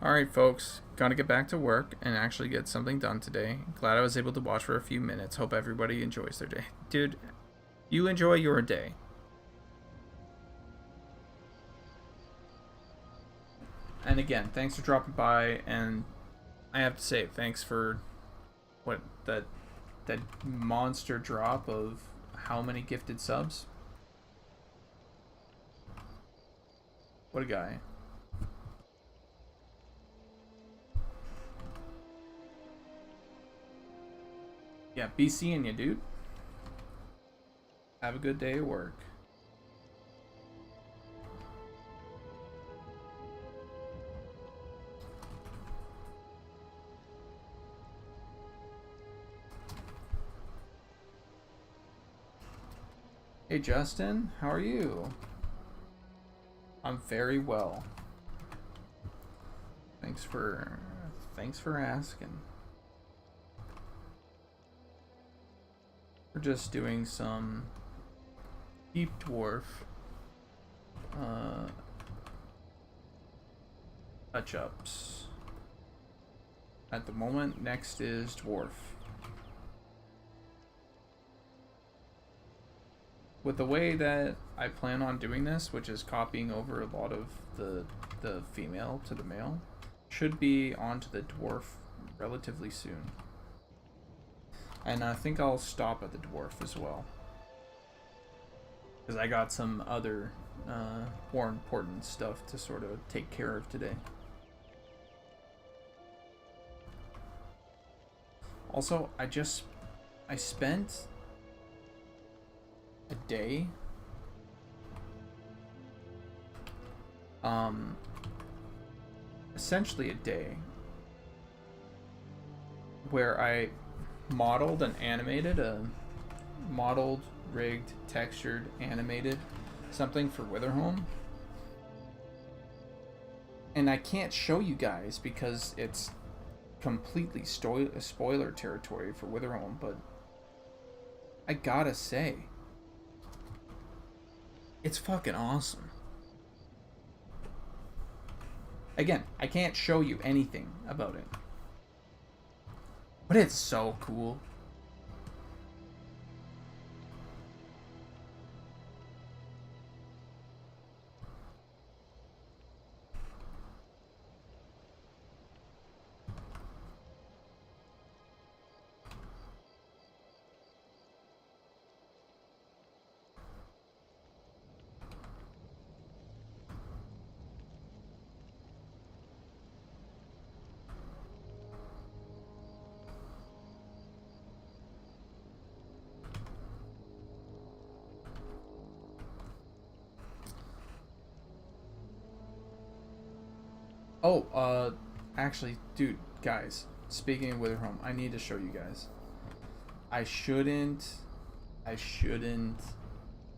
Alright folks, gotta get back to work and actually get something done today. Glad I was able to watch for a few minutes. Hope everybody enjoys their day. Dude, you enjoy your day. And again, thanks for dropping by, and I have to say, thanks for that monster drop of how many gifted subs? What a guy. Yeah, be seeing you, dude. Have a good day at work. Hey Justin, how are you? I'm very well. Thanks for asking. We're just doing some deep dwarf touch-ups at the moment. Next is dwarf. With the way that I plan on doing this, which is copying over a lot of the female to the male, should be onto the dwarf relatively soon. And I think I'll stop at the dwarf as well, because I got some other more important stuff to sort of take care of today. Also, I spent a day essentially a day where I modeled and animated rigged, textured, animated something for Witherhome, and I can't show you guys because it's completely spoiler territory for Witherhome, but I gotta say, it's fucking awesome. Again, I can't show you anything about it, but it's so cool. Oh, actually, dude, guys, speaking of Witherhome, I need to show you guys. I shouldn't,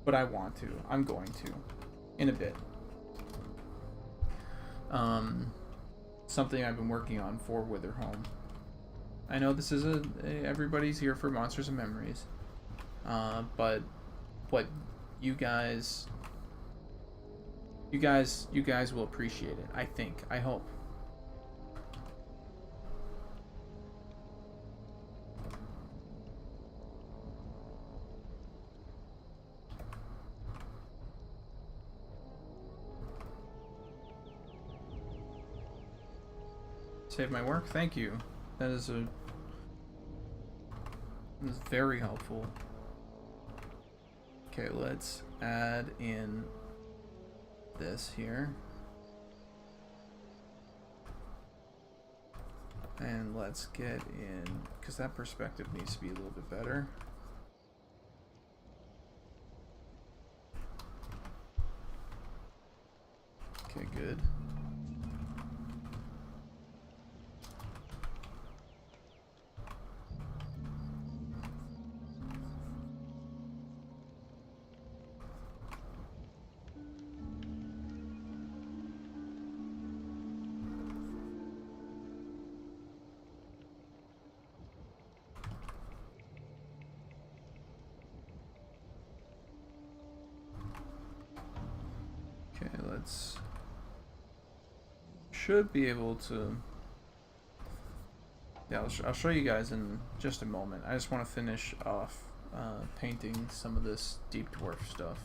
but I want to. I'm going to, in a bit. Something I've been working on for Witherhome. I know this is everybody's here for Monsters and Memories, but what you guys will appreciate it. I think. I hope. Save my work? Thank you. That is very helpful. Okay, let's add in this here. And let's get in, because that perspective needs to be a little bit better. Okay, good. let's... Should be able to... Yeah, I'll show you guys in just a moment. I just want to finish off painting some of this deep dwarf stuff.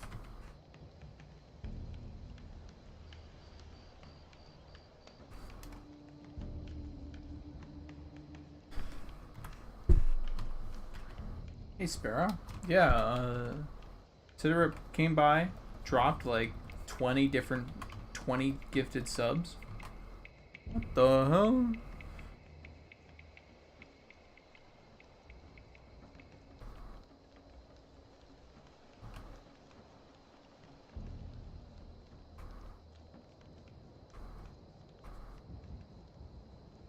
Hey Sparrow. Yeah, Tiddler came by, dropped like 20 gifted subs. What the hell?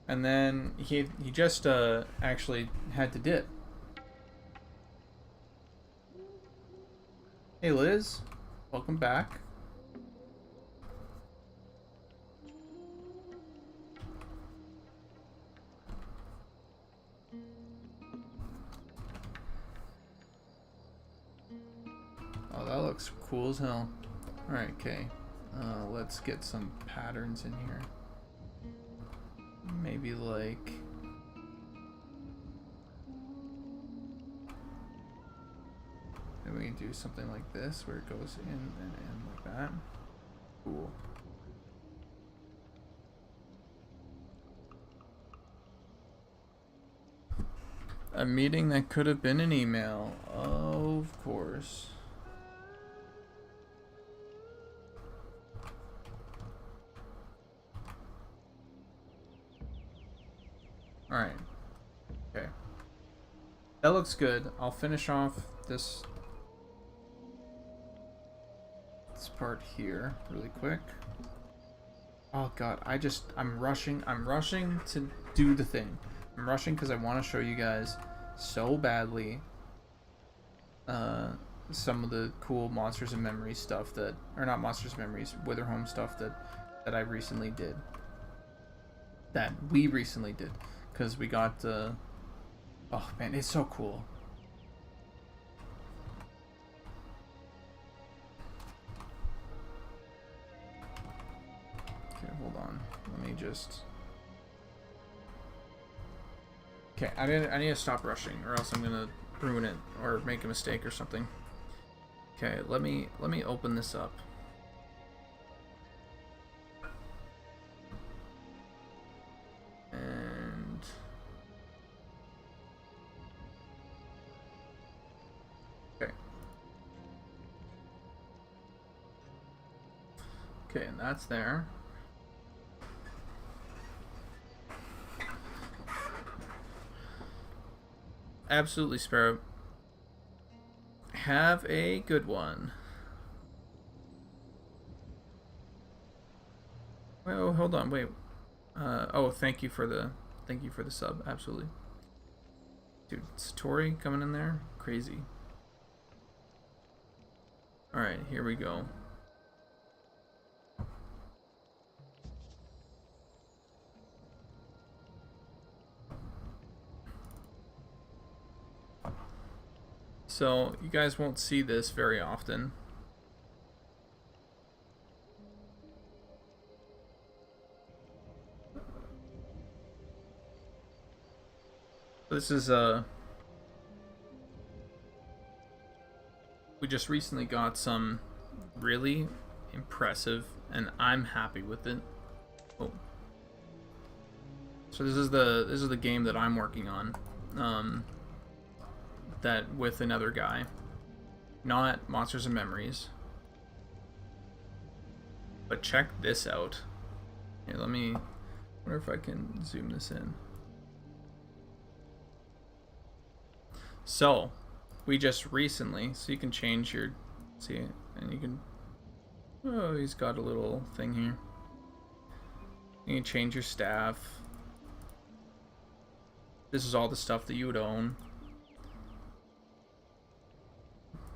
And then he just actually had to dip. Hey Liz, welcome back. Oh, that looks cool as hell. Alright, okay. Let's get some patterns in here. Maybe like... And we can do something like this, where it goes in and in like that. Cool. A meeting that could have been an email. Oh, of course. Alright. Okay. That looks good. I'll finish off this part here really quick. Oh god, I'm rushing to do the thing. I'm rushing because I want to show you guys so badly some of the cool Monsters and Memories stuff that, or not Monsters and Memories, Witherhome stuff that I recently did. That we recently did. Because we got, oh man, it's so cool. Okay, hold on. Let me just... Okay, I need to stop rushing, or else I'm gonna ruin it, or make a mistake or something. Okay, let me open this up. And... Okay. Okay, and that's there. Absolutely, Sparrow. Have a good one. Oh, hold on, wait. Oh, thank you for the sub. Absolutely, dude. Satori coming in there, crazy. All right, here we go. So, you guys won't see this very often. This is, we just recently got some really impressive, and I'm happy with it. Oh. So this is the game that I'm working on. That with another guy, not Monsters and Memories. But check this out. Here, let me. Wonder if I can zoom this in. So, we just recently, so you can change your, see, and you can. Oh, he's got a little thing here. You can change your staff. This is all the stuff that you would own.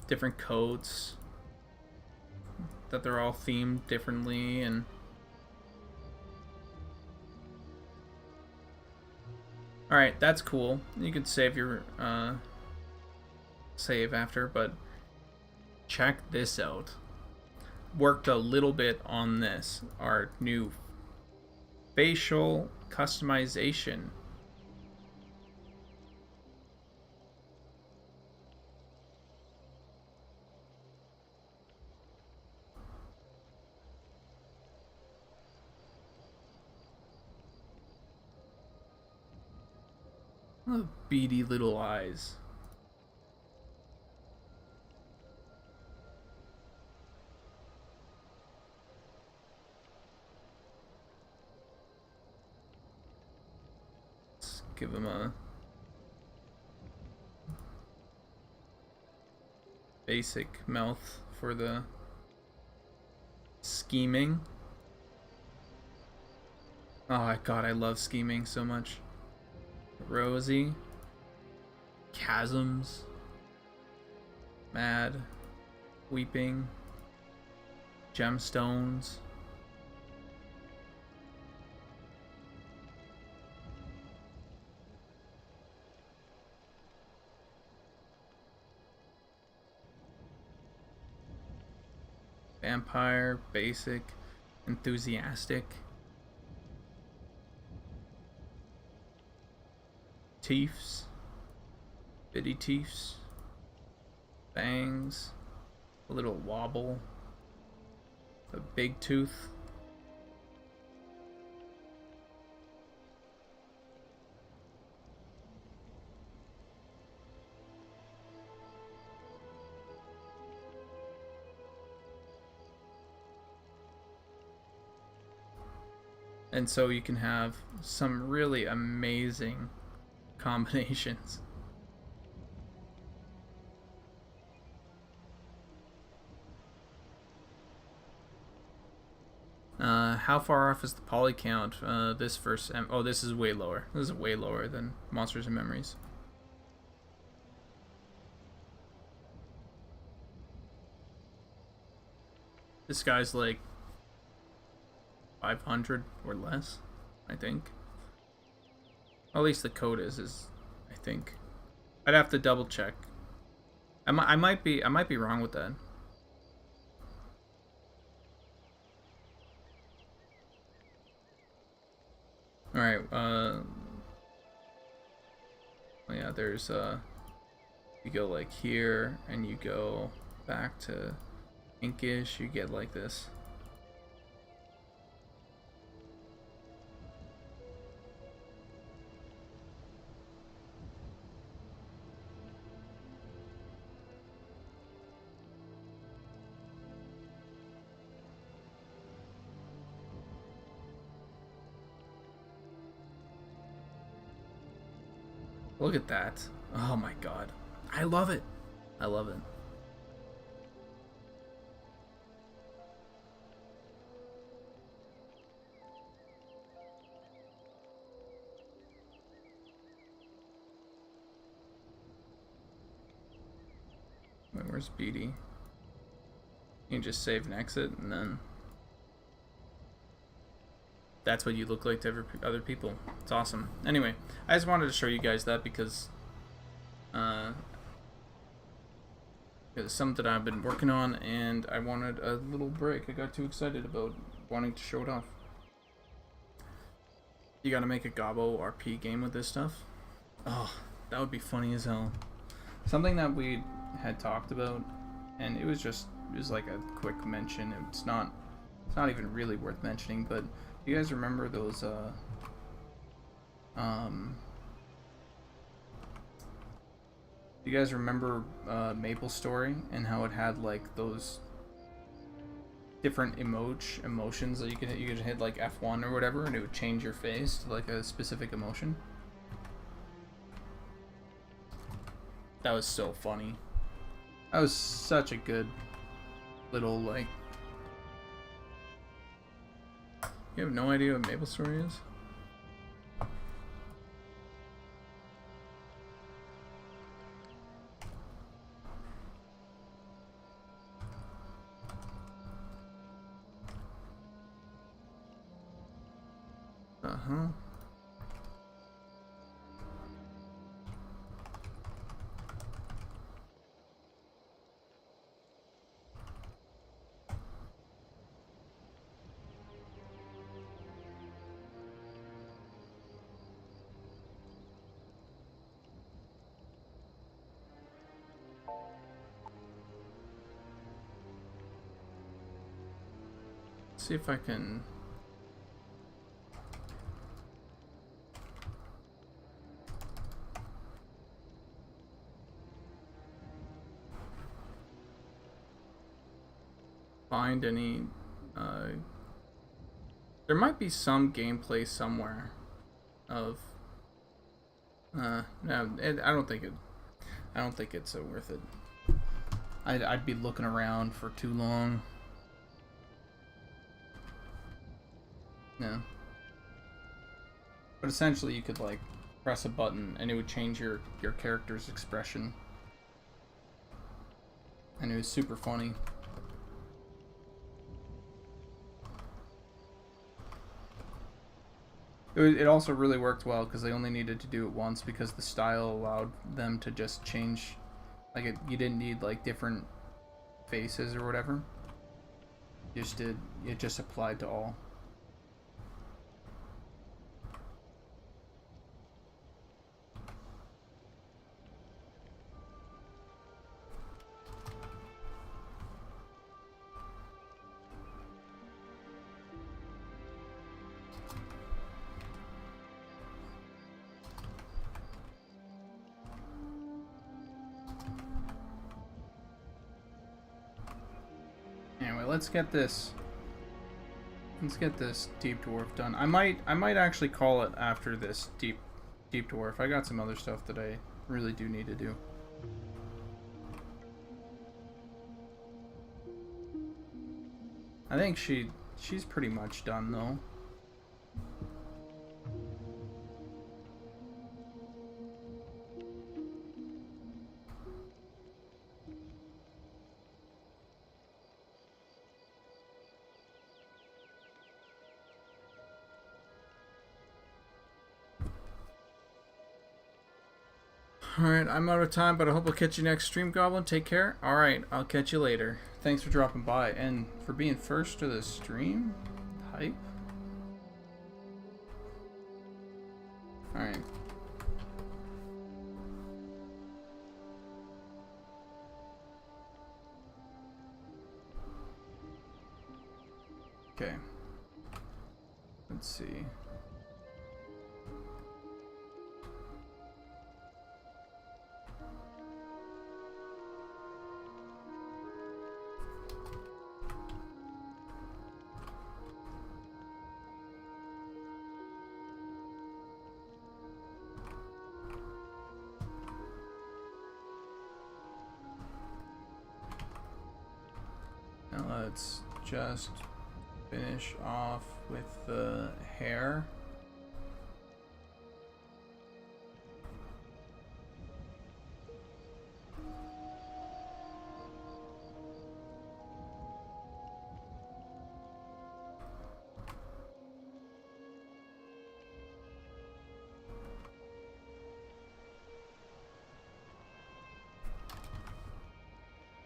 Different coats that they're all themed differently, and all right, that's cool. You could save your save after, but check this out. worked a little bit on this, our new facial customization. Oh, beady little eyes. Let's give him a basic mouth for the scheming. Oh god, I love scheming so much. Rosy. Chasms. Mad. Weeping. Gemstones. Vampire, basic, enthusiastic. Teeths. Bitty teeths. Bangs. A little wobble. A big tooth. And so you can have some really amazing combinations. How far off is the poly count? This first... oh, this is way lower. This is way lower than Monsters and Memories. This guy's like 500 or less, I think. At least the code is I think. I'd have to double check. I might be wrong with that. All right. Oh yeah, there's you go like here and you go back to pinkish. You get like this. Look at that. Oh my god. I love it. I love it. Wait, where's Beatty? You can just save and exit and then... That's what you look like to other people. It's awesome. Anyway, I just wanted to show you guys that because it's something I've been working on and I wanted a little break. I got too excited about wanting to show it off. You gotta make a Gobbo RP game with this stuff. Oh, that would be funny as hell. Something that we had talked about, and it was like a quick mention. It's not even really worth mentioning, but you guys remember those you guys remember Maple Story and how it had like those different emotions that you could hit like F1 or whatever and it would change your face to like a specific emotion? That was so funny. That was such a good little like... You have no idea what Maple Story is? Uh-huh. see if I can... find any... there might be some gameplay somewhere of... no, I don't think it's worth it. I'd be looking around for too long. No. But essentially you could like press a button and it would change your character's expression. And it was super funny. It also really worked well because they only needed to do it once because the style allowed them to just change. Like you didn't need like different faces or whatever. It just applied to all. Anyway, let's get this deep dwarf done. I might actually call it after this deep dwarf. I got some other stuff that I really do need to do. I think she's pretty much done though. Alright, I'm out of time, but I hope I'll catch you next stream, Goblin. Take care. Alright, I'll catch you later. Thanks for dropping by and for being first to the stream. Hype. Alright. Okay. Let's see. Let's just finish off with the hair.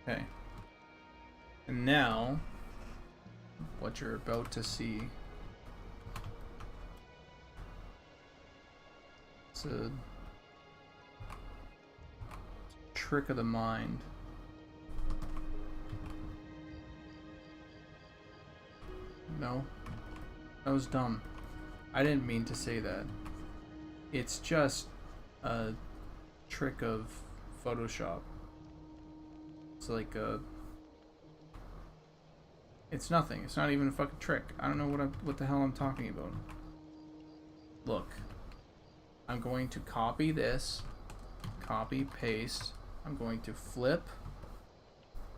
Okay. And now, what you're about to see, it's a trick of the mind. No, that was dumb. I didn't mean to say that. It's just a trick of Photoshop. It's like a... It's nothing. It's not even a fucking trick. I don't know what the hell I'm talking about. Look. I'm going to copy this. Copy, paste. I'm going to flip.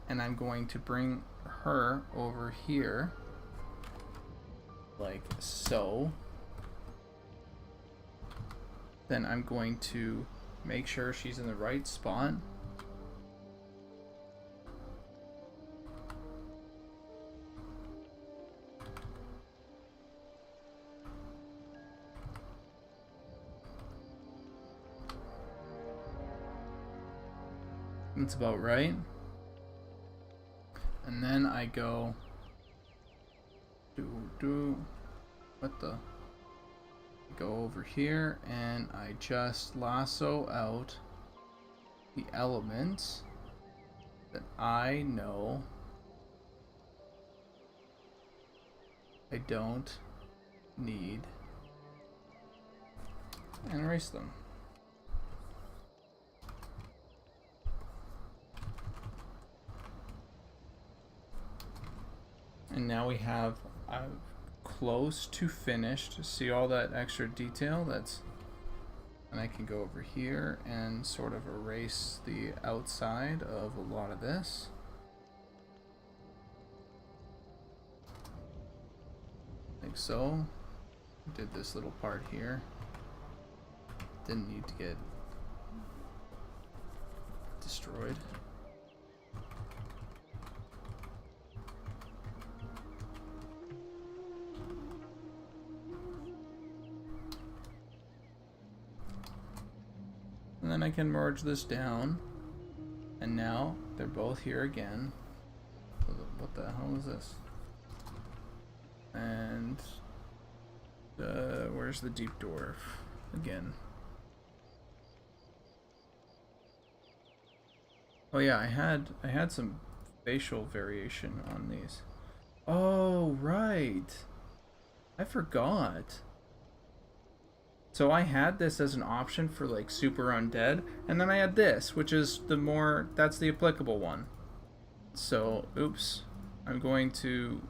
And I'm going to bring her over here. Like so. Then I'm going to make sure she's in the right spot. That's about right. And then I go what the? Go over here and I just lasso out the elements that I know I don't need, and erase them. And now we have close to finished. See all that extra detail? And I can go over here and sort of erase the outside of a lot of this. Like so. Did this little part here. Didn't need to get destroyed. And then I can merge this down, and now they're both here again. What the hell is this? And where's the deep dwarf again? Oh yeah, I had some facial variation on these. Oh right, I forgot. So I had this as an option for like super undead, and then I had this, which is that's the applicable one. So, oops, I'm going to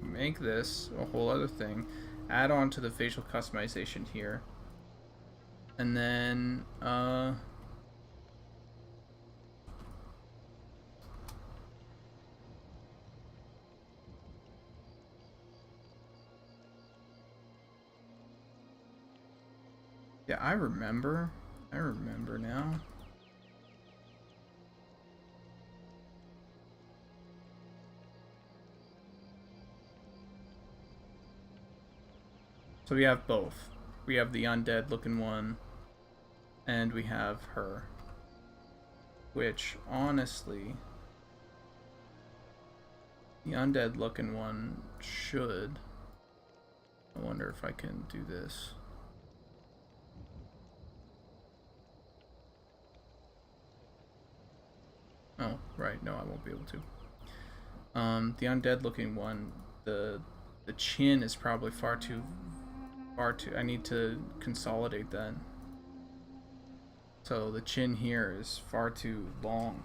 make this a whole other thing, add on to the facial customization here, and then, yeah, I remember now. So we have both. We have the undead looking one, and we have her. Which, honestly, the undead looking one should. I wonder if I can do this. Oh, right, no, I won't be able to. The undead looking one, the chin is probably far too, I need to consolidate that. So the chin here is far too long.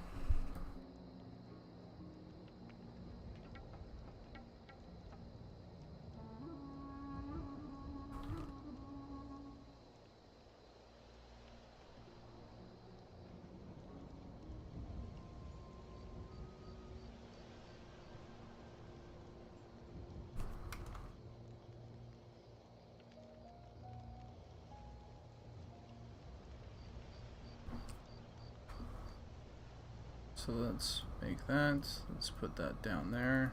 So let's make that. Let's put that down there.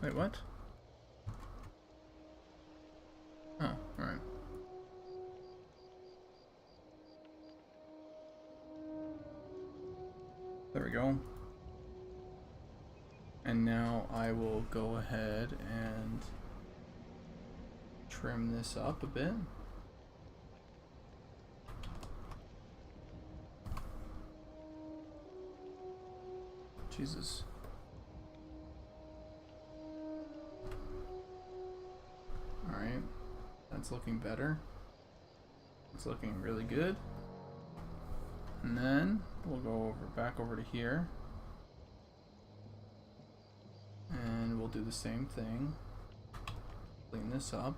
Wait, what? Oh, alright. There we go. And now I will go ahead and trim this up a bit. Jesus. Alright, that's looking better. It's looking really good. And then we'll go back over to here. And we'll do the same thing. Clean this up.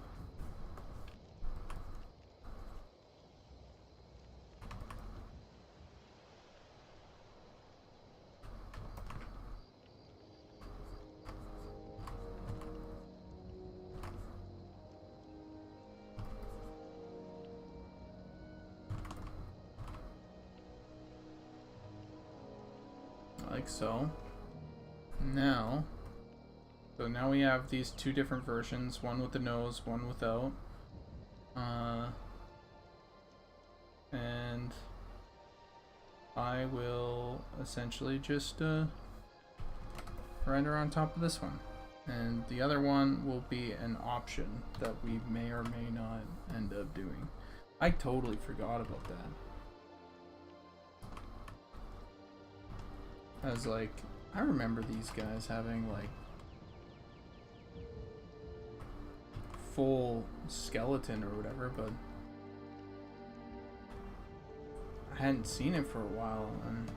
Like so. So now we have these two different versions, one with the nose, one without. And I will essentially just render on top of this one. And the other one will be an option that we may or may not end up doing. I totally forgot about that. I was like, I remember these guys having like full skeleton or whatever, but I hadn't seen it for a while. And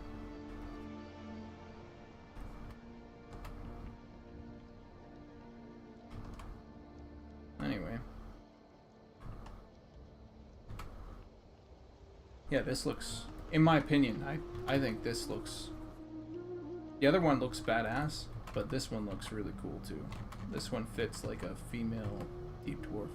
anyway, yeah, this looks, in my opinion, I think this looks, the other one looks badass, but this one looks really cool too. This one fits like a female deep dwarf.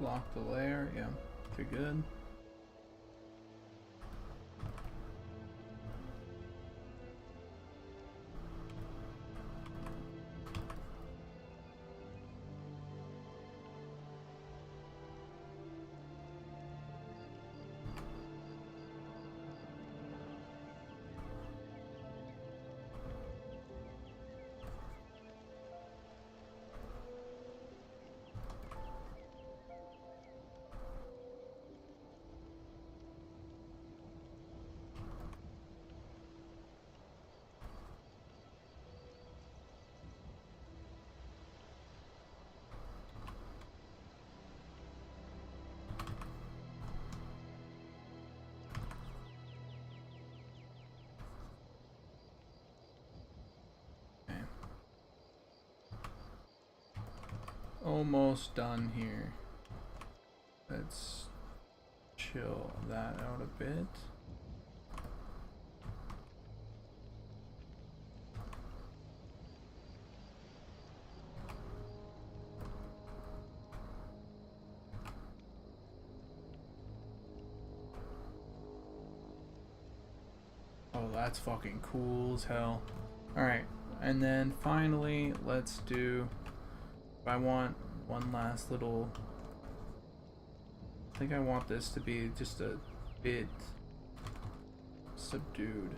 Lock the layer, yeah, too good. Almost done here. Let's chill that out a bit. Oh, that's fucking cool as hell. Alright, and then finally, let's do, I want one last little, I think I want this to be just a bit subdued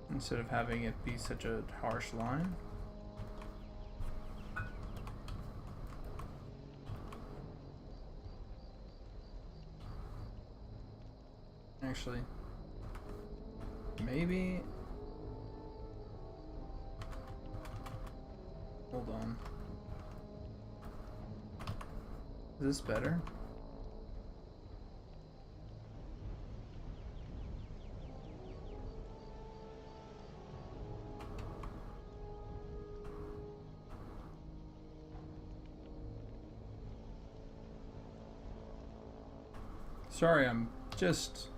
instead of having it be such a harsh line. Actually, maybe, hold on. Is this better? Sorry, I'm just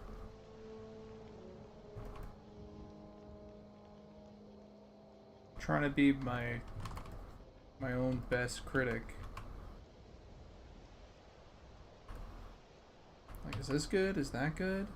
trying to be my own best critic. Like, is this good? Is that good?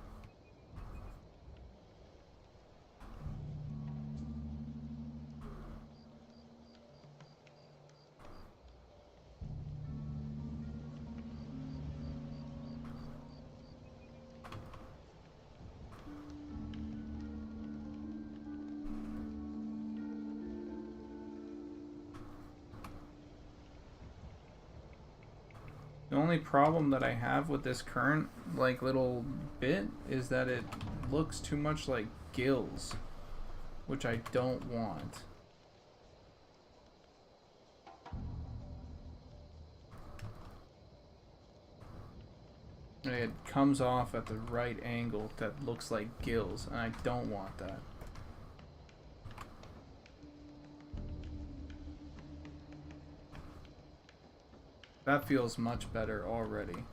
The only problem that I have with this current, like, little bit is that it looks too much like gills, which I don't want. It comes off at the right angle that looks like gills, and I don't want that. That feels much better already.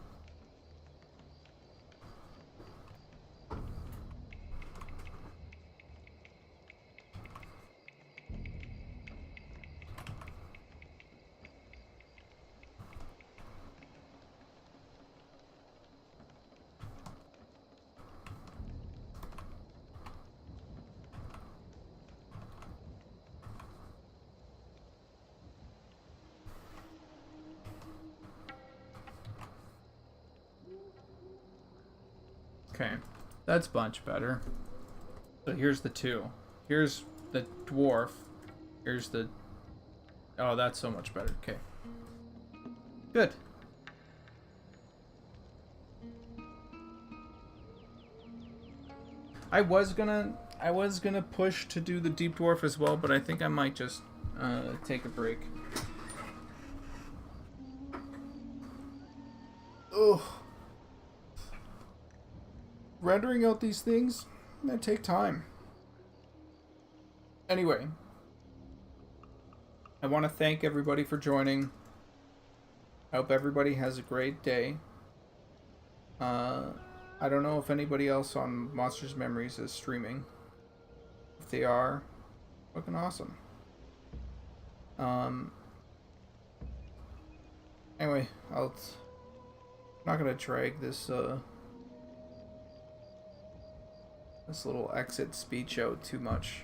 Okay, that's much better. So here's the two. Here's the dwarf. Here's the... Oh, that's so much better. Okay. Good. I was gonna push to do the deep dwarf as well, but I think I might just take a break. Ugh. Rendering out these things, they take time. Anyway, I want to thank everybody for joining. I hope everybody has a great day. I don't know if anybody else on Monsters Memories is streaming. If they are, fucking awesome. Anyway, I'm not gonna drag this this little exit speech out too much.